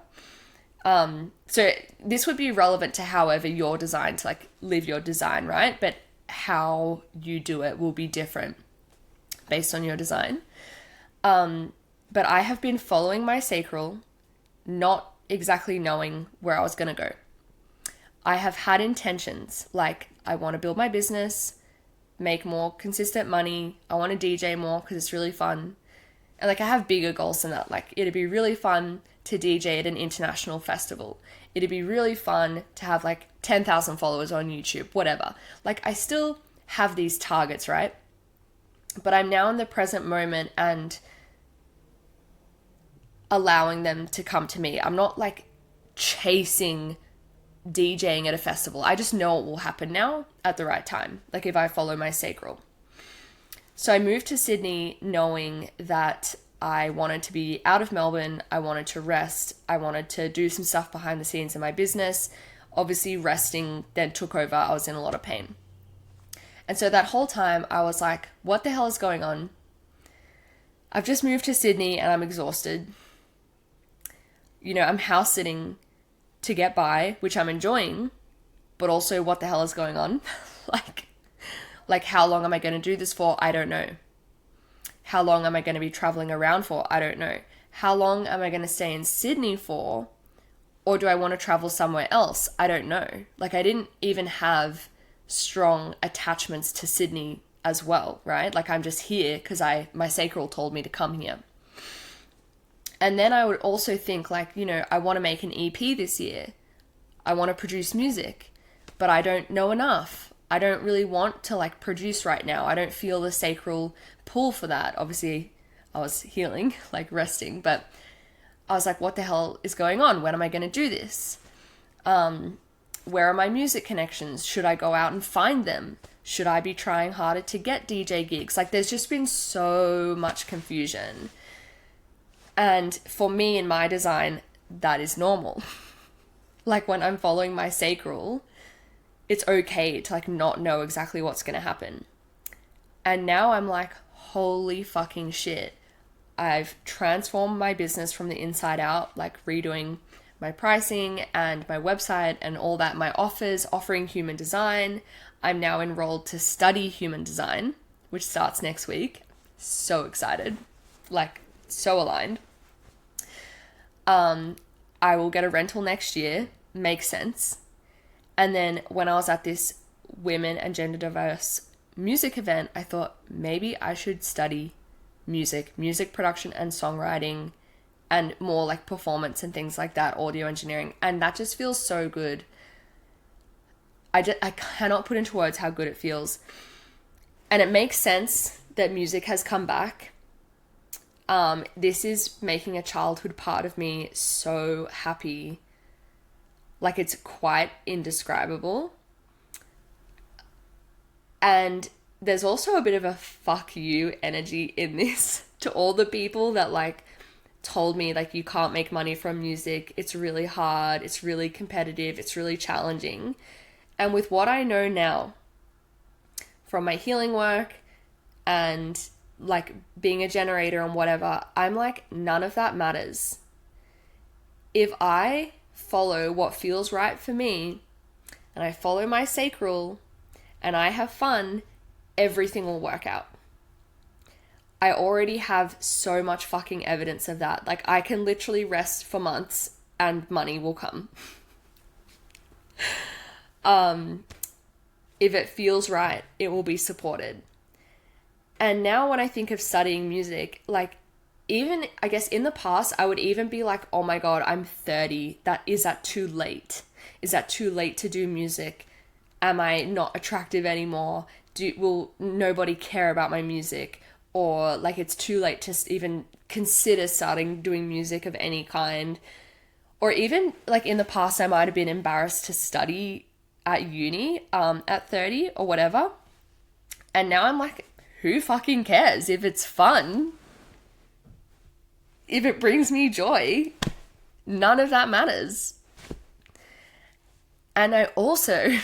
So this would be relevant to however you're designed to like live your design, right? But how you do it will be different based on your design. But I have been following my sacral, not exactly knowing where I was going to go. I have had intentions, like I want to build my business, make more consistent money. I want to DJ more because it's really fun. And like I have bigger goals than that. Like it'd be really fun to DJ at an international festival. It'd be really fun to have like 10,000 followers on YouTube, whatever. Like I still have these targets, right? But I'm now in the present moment and allowing them to come to me. I'm not like chasing DJing at a festival. I just know it will happen now at the right time, like if I follow my sacral. So I moved to Sydney knowing that I wanted to be out of Melbourne. I wanted to rest. I wanted to do some stuff behind the scenes in my business. Obviously, resting then took over. I was in a lot of pain. And so that whole time I was like, what the hell is going on? I've just moved to Sydney and I'm exhausted. You know, I'm house sitting to get by, which I'm enjoying, but also what the hell is going on? like how long am I going to do this for? I don't know. How long am I going to be traveling around for? I don't know. How long am I going to stay in Sydney for? Or do I want to travel somewhere else? I don't know. Like I didn't even have strong attachments to Sydney as well, right? Like I'm just here because my sacral told me to come here. And then I would also think like, you know, I want to make an EP this year. I want to produce music, but I don't know enough. I don't really want to like produce right now. I don't feel the sacral pull for that. Obviously, I was healing, like resting, but I was like, what the hell is going on? When am I going to do this? Where are my music connections? Should I go out and find them? Should I be trying harder to get DJ gigs? Like there's just been so much confusion. And for me in my design, that is normal. Like when I'm following my sacral, it's okay to like not know exactly what's going to happen. And now I'm like, holy fucking shit. I've transformed my business from the inside out, like redoing my pricing and my website and all that, my offers, offering human design. I'm now enrolled to study human design, which starts next week. So excited. Like so aligned. I will get a rental next year. Makes sense. And then when I was at this women and gender diverse music event, I thought maybe I should study music production and songwriting and more like performance and things like that, audio engineering. And that just feels so good. I cannot put into words how good it feels. And it makes sense that music has come back. This is making a childhood part of me so happy. Like it's quite indescribable. And there's also a bit of a fuck you energy in this to all the people that like told me like you can't make money from music. It's really hard. It's really competitive. It's really challenging. And with what I know now from my healing work and like being a generator and whatever, I'm like, none of that matters. If I follow what feels right for me and I follow my sacral and I have fun, everything will work out. I already have so much fucking evidence of that. Like I can literally rest for months and money will come. If it feels right, it will be supported. And now when I think of studying music, like even, I guess in the past, I would even be like, oh my God, I'm 30. Is that too late? Is that too late to do music? Am I not attractive anymore? Will nobody care about my music? Or like it's too late to even consider starting doing music of any kind. Or even like in the past, I might have been embarrassed to study at uni at 30 or whatever. And now I'm like, who fucking cares? If it's fun, if it brings me joy, none of that matters. And I also,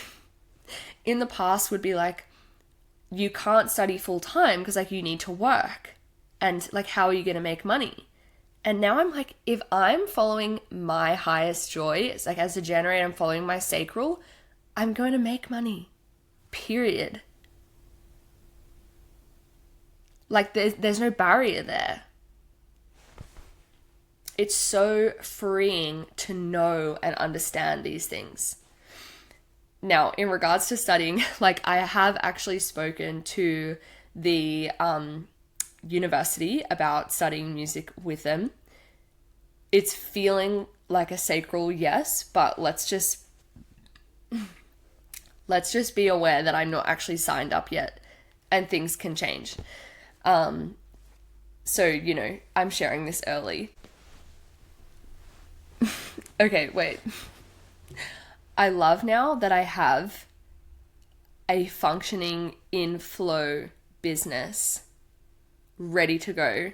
in the past, would be like, you can't study full time because like you need to work. And like, how are you going to make money? And now I'm like, if I'm following my highest joy, it's like as a generator, I'm following my sacral, I'm going to make money. Period. Like there's no barrier there. It's so freeing to know and understand these things. Now, in regards to studying, like I have actually spoken to the university about studying music with them. It's feeling like a sacral yes, but let's just be aware that I'm not actually signed up yet and things can change. So, you know, I'm sharing this early. Okay, wait. I love now that I have a functioning in flow business ready to go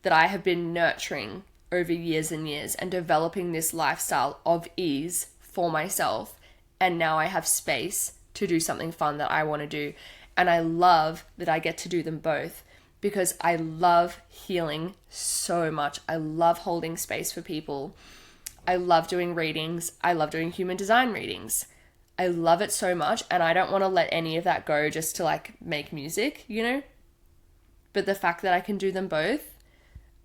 that I have been nurturing over years and years and developing this lifestyle of ease for myself. And now I have space to do something fun that I want to do. And I love that I get to do them both because I love healing so much. I love holding space for people. I love doing readings. I love doing human design readings. I love it so much, and I don't want to let any of that go just to like make music, you know? But the fact that I can do them both,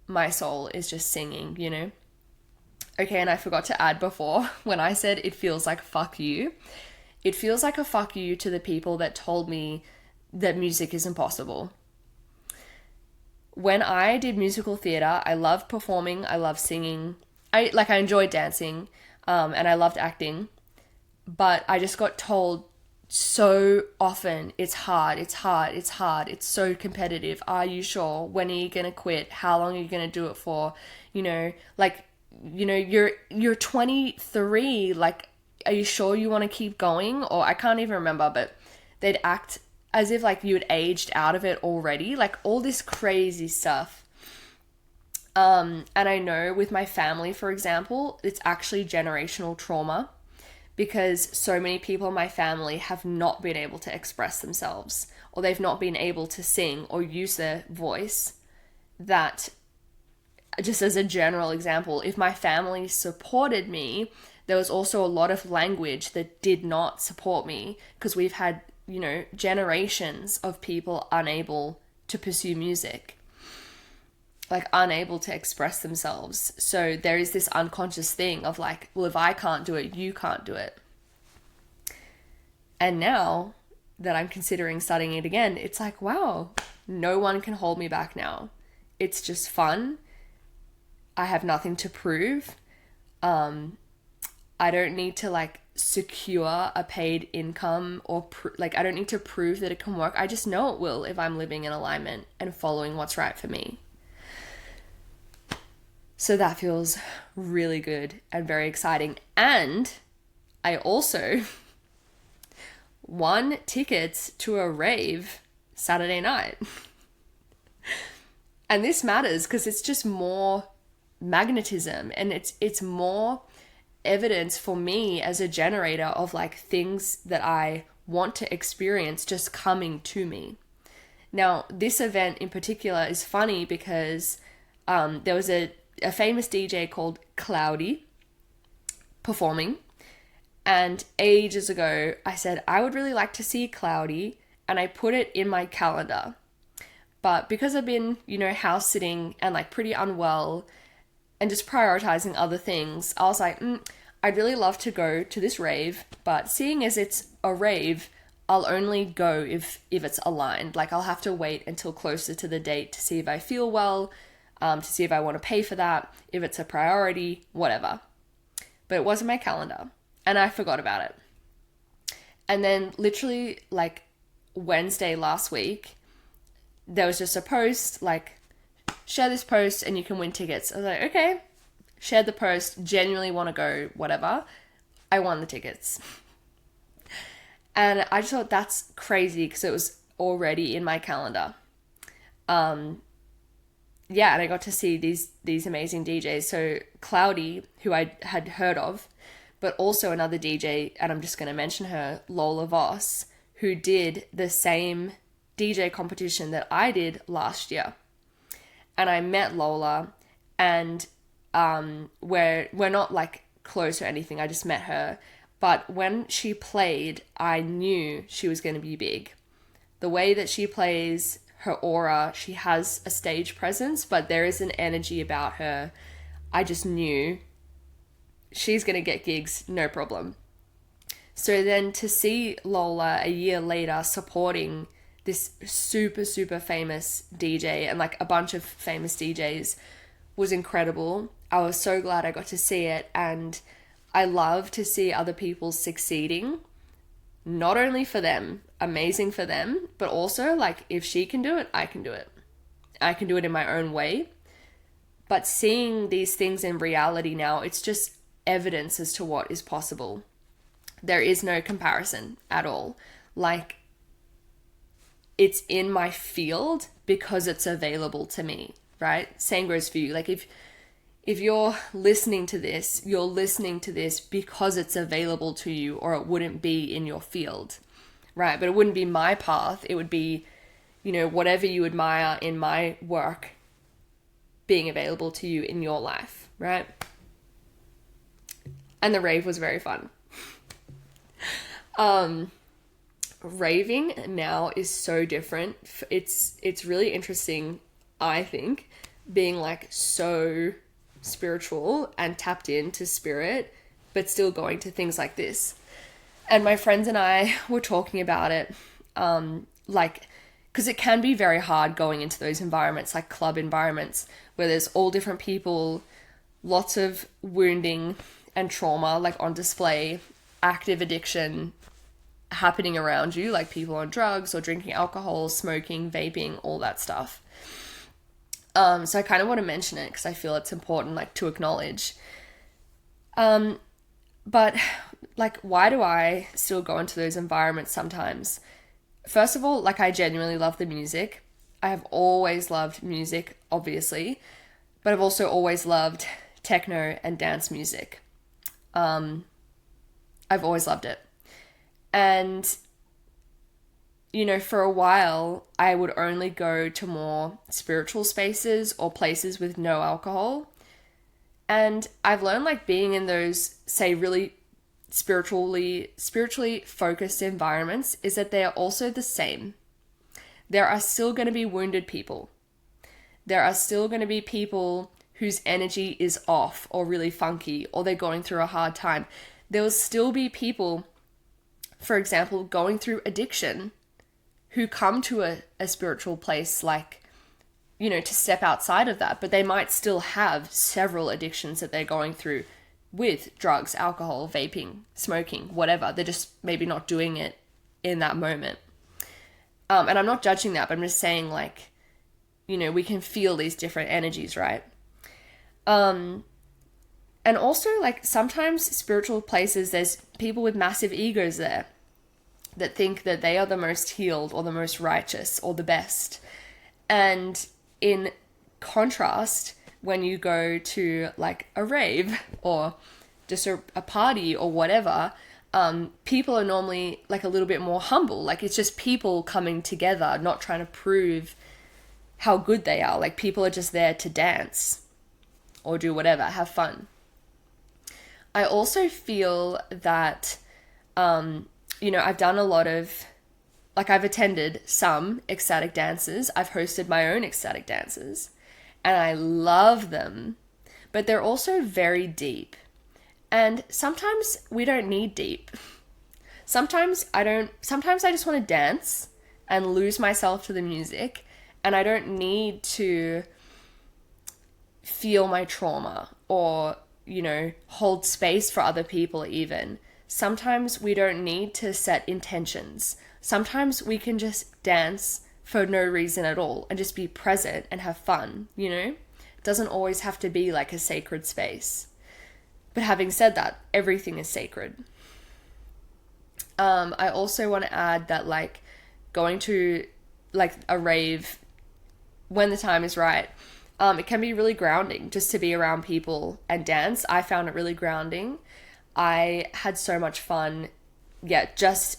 my soul is just singing, you know? Okay, and I forgot to add before, when I said it feels like fuck you, it feels like a fuck you to the people that told me that music is impossible. When I did musical theatre, I loved performing, I loved singing, I enjoyed dancing, and I loved acting, but I just got told so often, it's hard, it's so competitive. Are you sure? When are you going to quit? How long are you going to do it for? You know, like, you know, you're 23, like, are you sure you want to keep going? Or I can't even remember, but they'd act as if like you had aged out of it already, like all this crazy stuff. And I know with my family, for example, it's actually generational trauma because so many people in my family have not been able to express themselves or they've not been able to sing or use their voice. That, just as a general example, if my family supported me, there was also a lot of language that did not support me because we've had, you know, generations of people unable to pursue music, like unable to express themselves. So there is this unconscious thing of like, well, if I can't do it, you can't do it. And now that I'm considering studying it again, it's like, wow, no one can hold me back now. It's just fun. I have nothing to prove. I don't need to like secure a paid income or I don't need to prove that it can work. I just know it will if I'm living in alignment and following what's right for me. So that feels really good and very exciting. And I also won tickets to a rave Saturday night. And this matters because it's just more magnetism and it's more evidence for me as a generator of like things that I want to experience just coming to me. Now, this event in particular is funny because there was a famous DJ called Cloudy performing. And ages ago, I said, I would really like to see Cloudy. And I put it in my calendar. But because I've been, you know, house sitting and like pretty unwell and just prioritizing other things, I was like, I'd really love to go to this rave. But seeing as it's a rave, I'll only go if it's aligned. Like I'll have to wait until closer to the date to see if I feel well, to see if I want to pay for that, if it's a priority, whatever. But it wasn't my calendar and I forgot about it. And then literally like Wednesday last week, there was just a post like, share this post and you can win tickets. I was like, okay, shared the post, genuinely want to go, whatever. I won the tickets. And I just thought that's crazy because it was already in my calendar. Yeah, and I got to see these amazing DJs. So Cloudy, who I had heard of, but also another DJ, and I'm just going to mention her, Lola Voss, who did the same DJ competition that I did last year. And I met Lola, and we're not like close or anything. I just met her. But when she played, I knew she was going to be big. The way that she plays, her aura, she has a stage presence, but there is an energy about her. I just knew she's going to get gigs, no problem. So then to see Lola a year later supporting this super, super famous DJ and like a bunch of famous DJs was incredible. I was so glad I got to see it, and I love to see other people succeeding, not only for them, amazing for them, but also like if she can do it, I can do it. I can do it in my own way. But seeing these things in reality now, it's just evidence as to what is possible. There is no comparison at all. Like, it's in my field because it's available to me, right? Same goes for you. Like if you're listening to this, you're listening to this because it's available to you, or it wouldn't be in your field, right? But it wouldn't be my path. It would be, whatever you admire in my work being available to you in your life, right? And the rave was very fun. Raving now is so different. It's really interesting, I think, being like so spiritual and tapped into spirit, but still going to things like this. And my friends and I were talking about it, because it can be very hard going into those environments, like club environments, where there's all different people, lots of wounding and trauma, like on display, active addiction happening around you, like people on drugs or drinking alcohol, smoking, vaping, all that stuff. So I kind of want to mention it because I feel it's important, like, to acknowledge. But like, why do I still go into those environments sometimes? First of all, like, I genuinely love the music. I have always loved music, obviously, but I've also always loved techno and dance music. I've always loved it. And, for a while, I would only go to more spiritual spaces or places with no alcohol. And I've learned, like, being in those, say, really spiritually focused environments is that they are also the same. There are still going to be wounded people. There are still going to be people whose energy is off or really funky, or they're going through a hard time. There will still be people, for example, going through addiction, who come to a spiritual place, like, to step outside of that, but they might still have several addictions that they're going through with drugs, alcohol, vaping, smoking, whatever. They're just maybe not doing it in that moment. And I'm not judging that, but I'm just saying, like, we can feel these different energies, right? And also, like, sometimes spiritual places, there's people with massive egos there that think that they are the most healed or the most righteous or the best. And in contrast, when you go to like a rave or just a party or whatever, people are normally like a little bit more humble. Like, it's just people coming together, not trying to prove how good they are. Like, people are just there to dance or do whatever, have fun. I also feel that, I've done a lot of, like, I've attended some ecstatic dances. I've hosted my own ecstatic dances, and I love them, but they're also very deep. And sometimes we don't need deep. Sometimes I just want to dance and lose myself to the music, and I don't need to feel my trauma or, hold space for other people even. Sometimes we don't need to set intentions. Sometimes we can just dance for no reason at all and just be present and have fun, It doesn't always have to be like a sacred space. But having said that, everything is sacred. I also want to add that, like, going to like a rave when the time is right, it can be really grounding just to be around people and dance. I found it really grounding. I had so much fun, just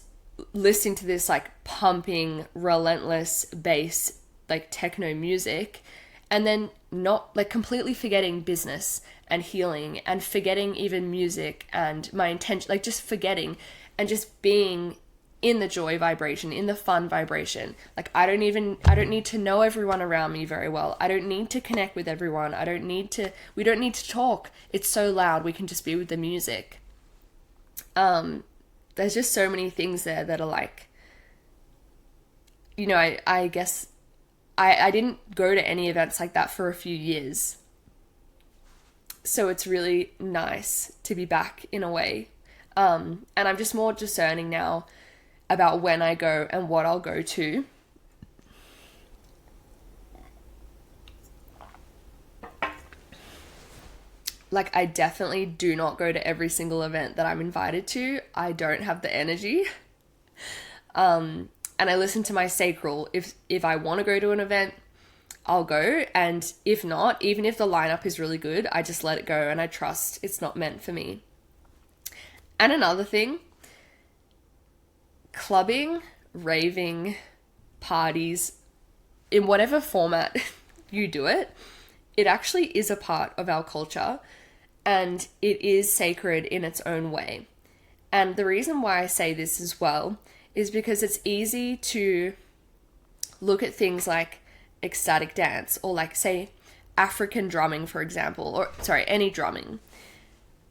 listening to this like pumping, relentless bass, like techno music, and then not like completely forgetting business and healing and forgetting even music and my intention, like just forgetting and just being in the joy vibration, in the fun vibration. Like I don't need to know everyone around me very well. I don't need to connect with everyone. We don't need to talk. It's so loud. We can just be with the music. There's just so many things there that are like, you know, I guess I didn't go to any events like that for a few years. So it's really nice to be back in a way. And I'm just more discerning now about when I go and what I'll go to. Like, I definitely do not go to every single event that I'm invited to. I don't have the energy. And I listen to my sacral. If I want to go to an event, I'll go. And if not, even if the lineup is really good, I just let it go and I trust it's not meant for me. And another thing, clubbing, raving, parties, in whatever format you do it, it actually is a part of our culture and it is sacred in its own way. And the reason why I say this as well is because it's easy to look at things like ecstatic dance or like, say, African drumming, for example, or sorry, any drumming.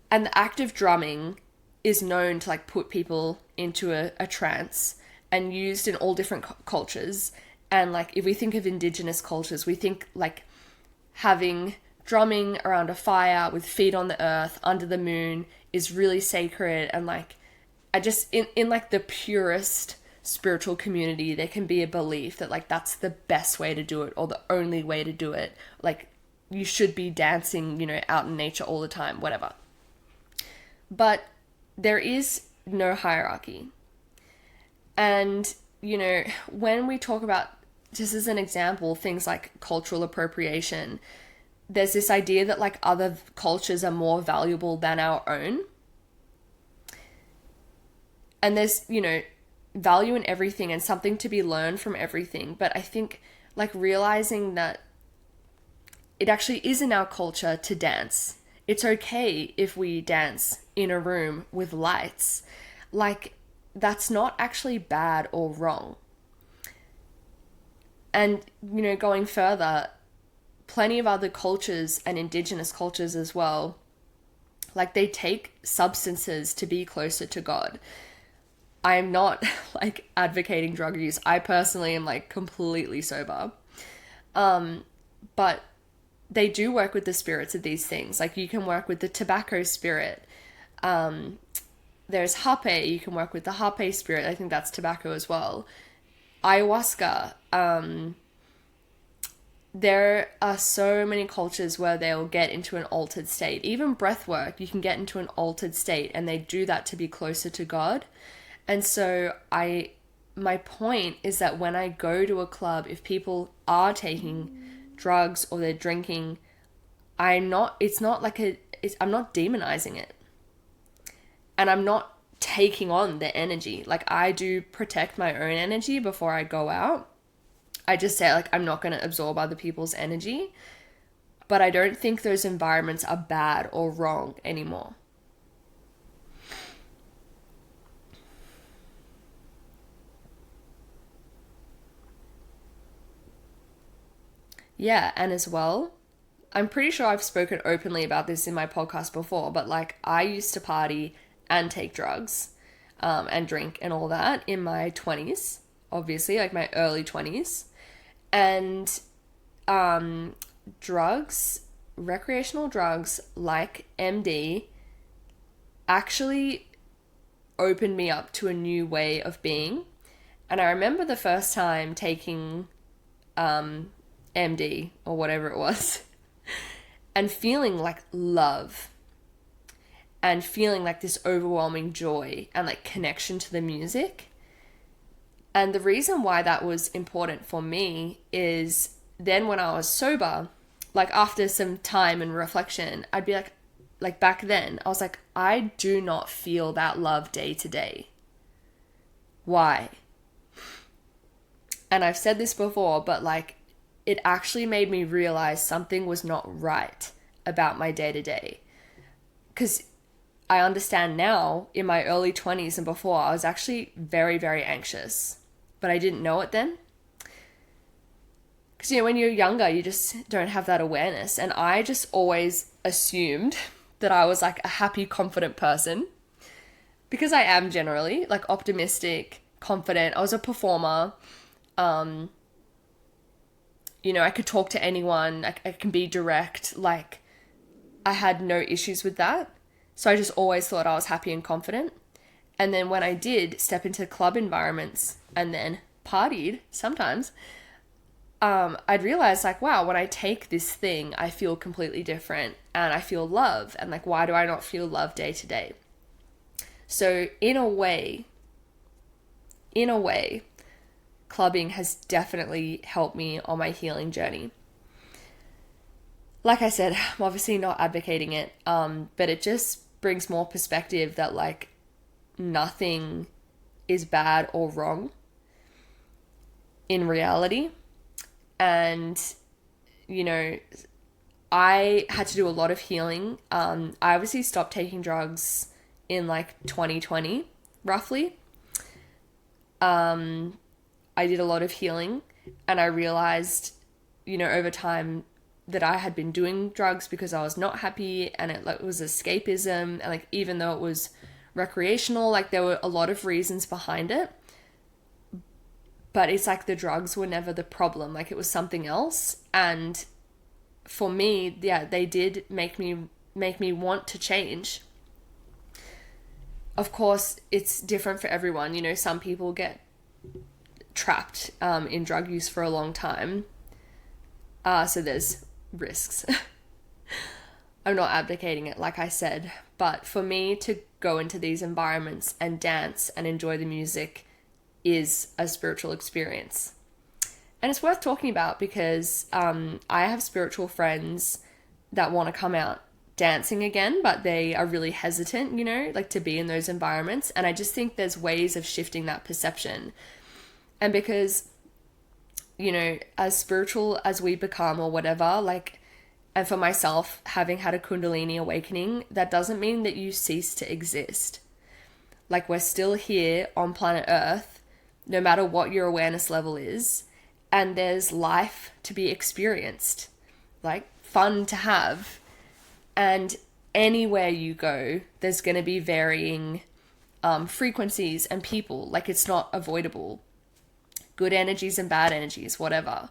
And the act of drumming is known to like put people into a trance and used in all different cultures. And like if we think of indigenous cultures, we think like having drumming around a fire with feet on the earth under the moon is really sacred. And like I just in like the purest spiritual community, there can be a belief that like that's the best way to do it or the only way to do it. Like you should be dancing, you know, out in nature all the time, whatever. But there is no hierarchy. And, you know, when we talk about, just as an example, things like cultural appropriation, there's this idea that like other cultures are more valuable than our own. And there's, you know, value in everything and something to be learned from everything. But I think like realizing that it actually is in our culture to dance. It's okay if we dance in a room with lights. Like, that's not actually bad or wrong. And, you know, going further, plenty of other cultures and indigenous cultures as well, like they take substances to be closer to God. I'm not like advocating drug use. I personally am like completely sober. But they do work with the spirits of these things. Like you can work with the tobacco spirit. There's hape. You can work with the hape spirit. I think that's tobacco as well. Ayahuasca. There are so many cultures where they'll get into an altered state. Even breath work, you can get into an altered state and they do that to be closer to God. And so my point is that when I go to a club, if people are taking drugs or they're drinking, I'm not demonizing it. And I'm not taking on their energy. Like I do protect my own energy before I go out. I just say like, I'm not going to absorb other people's energy, but I don't think those environments are bad or wrong anymore. Yeah, and as well, I'm pretty sure I've spoken openly about this in my podcast before, but like I used to party and take drugs and drink and all that in my 20s, obviously, like my early 20s. And drugs, recreational drugs like MD actually opened me up to a new way of being. And I remember the first time taking MD or whatever it was and feeling like love and feeling like this overwhelming joy and like connection to the music. And the reason why that was important for me is then when I was sober, like after some time and reflection, I'd be like back then, I was like, I do not feel that love day to day. Why? And I've said this before, but like it actually made me realize something was not right about my day to day. Because I understand now, in my early 20s and before, I was actually very, very anxious, but I didn't know it then. Because, when you're younger, you just don't have that awareness. And I just always assumed that I was like a happy, confident person, because I am generally like optimistic, confident. I was a performer. I could talk to anyone. I can be direct. Like, I had no issues with that. So I just always thought I was happy and confident. And then when I did step into club environments and then partied sometimes, I'd realize like, wow, when I take this thing, I feel completely different and I feel love. And like, why do I not feel love day to day? So in a way, clubbing has definitely helped me on my healing journey. Like I said, I'm obviously not advocating it, but it just brings more perspective that like nothing is bad or wrong in reality. And, I had to do a lot of healing. I obviously stopped taking drugs in like 2020, roughly. I did a lot of healing, and I realized, over time that I had been doing drugs because I was not happy, and it was escapism. And like, even though it was recreational, like there were a lot of reasons behind it, but it's like the drugs were never the problem. Like, it was something else. And for me, yeah, they did make me want to change. Of course, it's different for everyone. Some people get trapped in drug use for a long time. So there's risks. I'm not advocating it, like I said. But for me to go into these environments and dance and enjoy the music is a spiritual experience. And it's worth talking about because I have spiritual friends that want to come out dancing again, but they are really hesitant, like to be in those environments. And I just think there's ways of shifting that perception. And because, as spiritual as we become or whatever, like, and for myself, having had a Kundalini awakening, that doesn't mean that you cease to exist. Like, we're still here on planet Earth, no matter what your awareness level is, and there's life to be experienced, like fun to have. And anywhere you go, there's going to be varying frequencies and people. Like, it's not avoidable. Good energies and bad energies, whatever.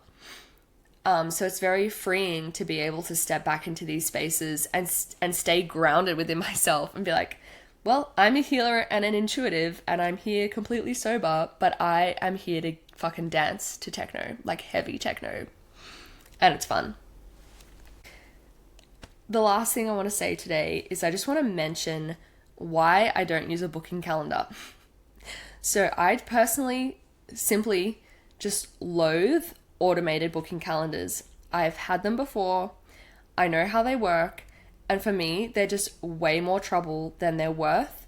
So it's very freeing to be able to step back into these spaces and stay grounded within myself and be like, well, I'm a healer and an intuitive, and I'm here completely sober, but I am here to fucking dance to techno, like heavy techno. And it's fun. The last thing I want to say today is I just want to mention why I don't use a booking calendar. So I personally simply just loathe automated booking calendars. I've had them before. I know how they work. And for me, they're just way more trouble than they're worth.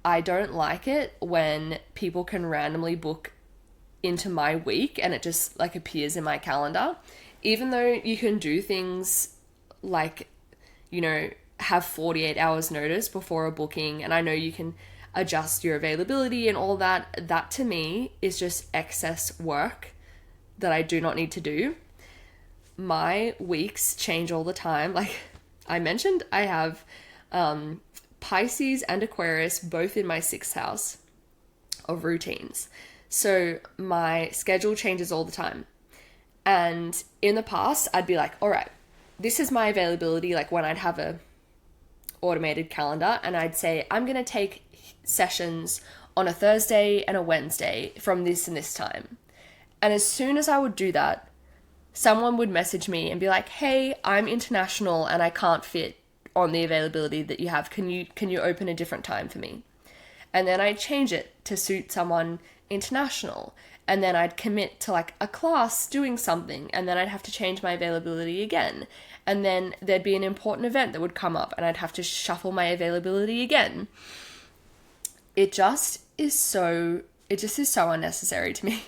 I don't like it when people can randomly book into my week and it just like appears in my calendar. Even though you can do things like, have 48 hours notice before a booking, and I know you can adjust your availability and all that. That to me is just excess work that I do not need to do. My weeks change all the time. Like I mentioned, I have Pisces and Aquarius both in my 6th house of routines. So my schedule changes all the time. And in the past, I'd be like, all right, this is my availability. Like when I'd have a automated calendar and I'd say, I'm going to take sessions on a Thursday and a Wednesday from this and this time. And as soon as I would do that, someone would message me and be like, hey, I'm international and I can't fit on the availability that you have. Can you open a different time for me? And then I'd change it to suit someone international. And then I'd commit to like a class doing something, and then I'd have to change my availability again. And then there'd be an important event that would come up and I'd have to shuffle my availability again. It just is so unnecessary to me.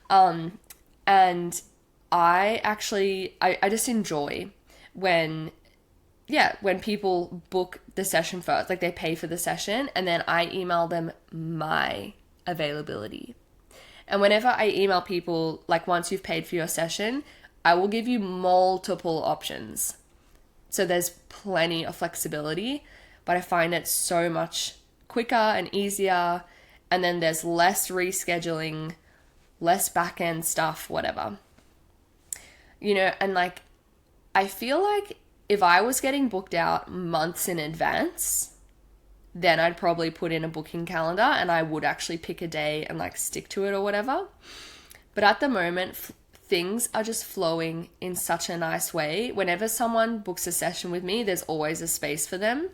And I just enjoy when, when people book the session first, like they pay for the session, and then I email them my availability. And whenever I email people, like once you've paid for your session, I will give you multiple options. So there's plenty of flexibility, but I find it so much quicker and easier. And then there's less rescheduling, less back end stuff, whatever. And like, I feel like if I was getting booked out months in advance, then I'd probably put in a booking calendar and I would actually pick a day and like stick to it or whatever. But at the moment, things are just flowing in such a nice way. Whenever someone books a session with me, there's always a space for them.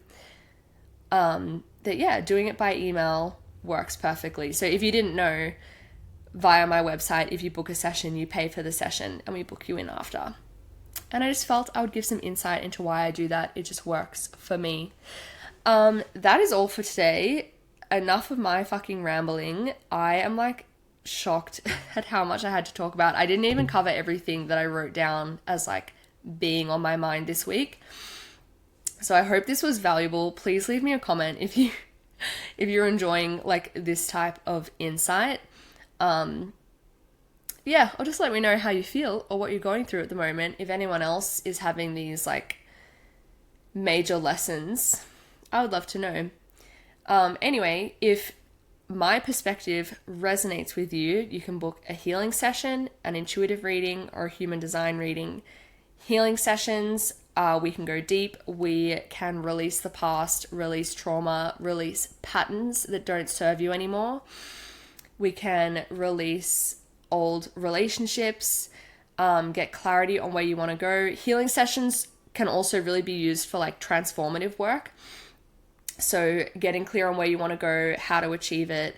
Doing it by email works perfectly. So if you didn't know, via my website, if you book a session, you pay for the session and we book you in after. And I just felt I would give some insight into why I do that. It just works for me. That is all for today. Enough of my fucking rambling. I am like shocked at how much I had to talk about. I didn't even cover everything that I wrote down as like being on my mind this week. So I hope this was valuable. Please leave me a comment if you're enjoying like this type of insight. Or just let me know how you feel or what you're going through at the moment. If anyone else is having these like major lessons, I would love to know. Anyway, if my perspective resonates with you, you can book a healing session, an intuitive reading, or a human design reading. Healing sessions, we can go deep. We can release the past, release trauma, release patterns that don't serve you anymore. We can release old relationships, get clarity on where you want to go. Healing sessions can also really be used for like transformative work. So getting clear on where you want to go, how to achieve it,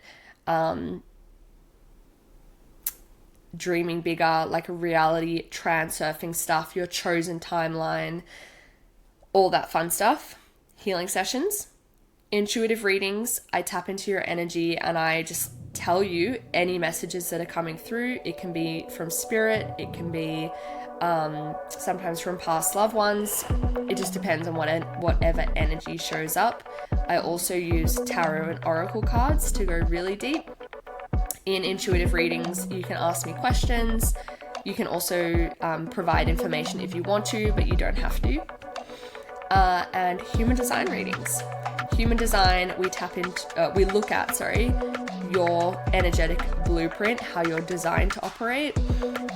dreaming bigger, like reality transurfing stuff, your chosen timeline, all that fun stuff. Healing sessions. Intuitive readings, I tap into your energy and I just tell you any messages that are coming through. It can be from spirit, it can be sometimes from past loved ones. It just depends on whatever energy shows up. I also use tarot and oracle cards to go really deep. In intuitive readings, you can ask me questions. You can also provide information if you want to, but you don't have to. And human design readings. Human design, we look at your energetic blueprint, how you're designed to operate,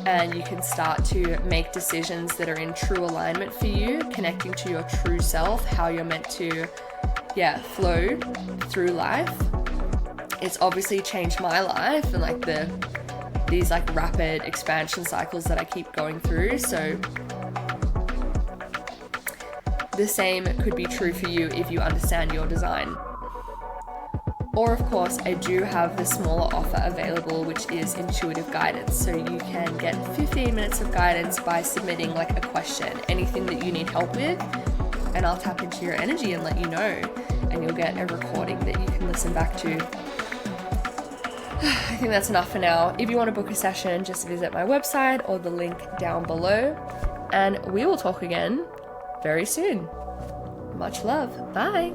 and you can start to make decisions that are in true alignment for you, connecting to your true self, how you're meant to, flow through life. It's obviously changed my life and like these like rapid expansion cycles that I keep going through. So the same could be true for you if you understand your design. Or of course, I do have the smaller offer available, which is intuitive guidance. So you can get 15 minutes of guidance by submitting like a question, anything that you need help with, and I'll tap into your energy and let you know, and you'll get a recording that you can listen back to. I think that's enough for now. If you want to book a session, just visit my website or the link down below, and we will talk again very soon. Much love. Bye.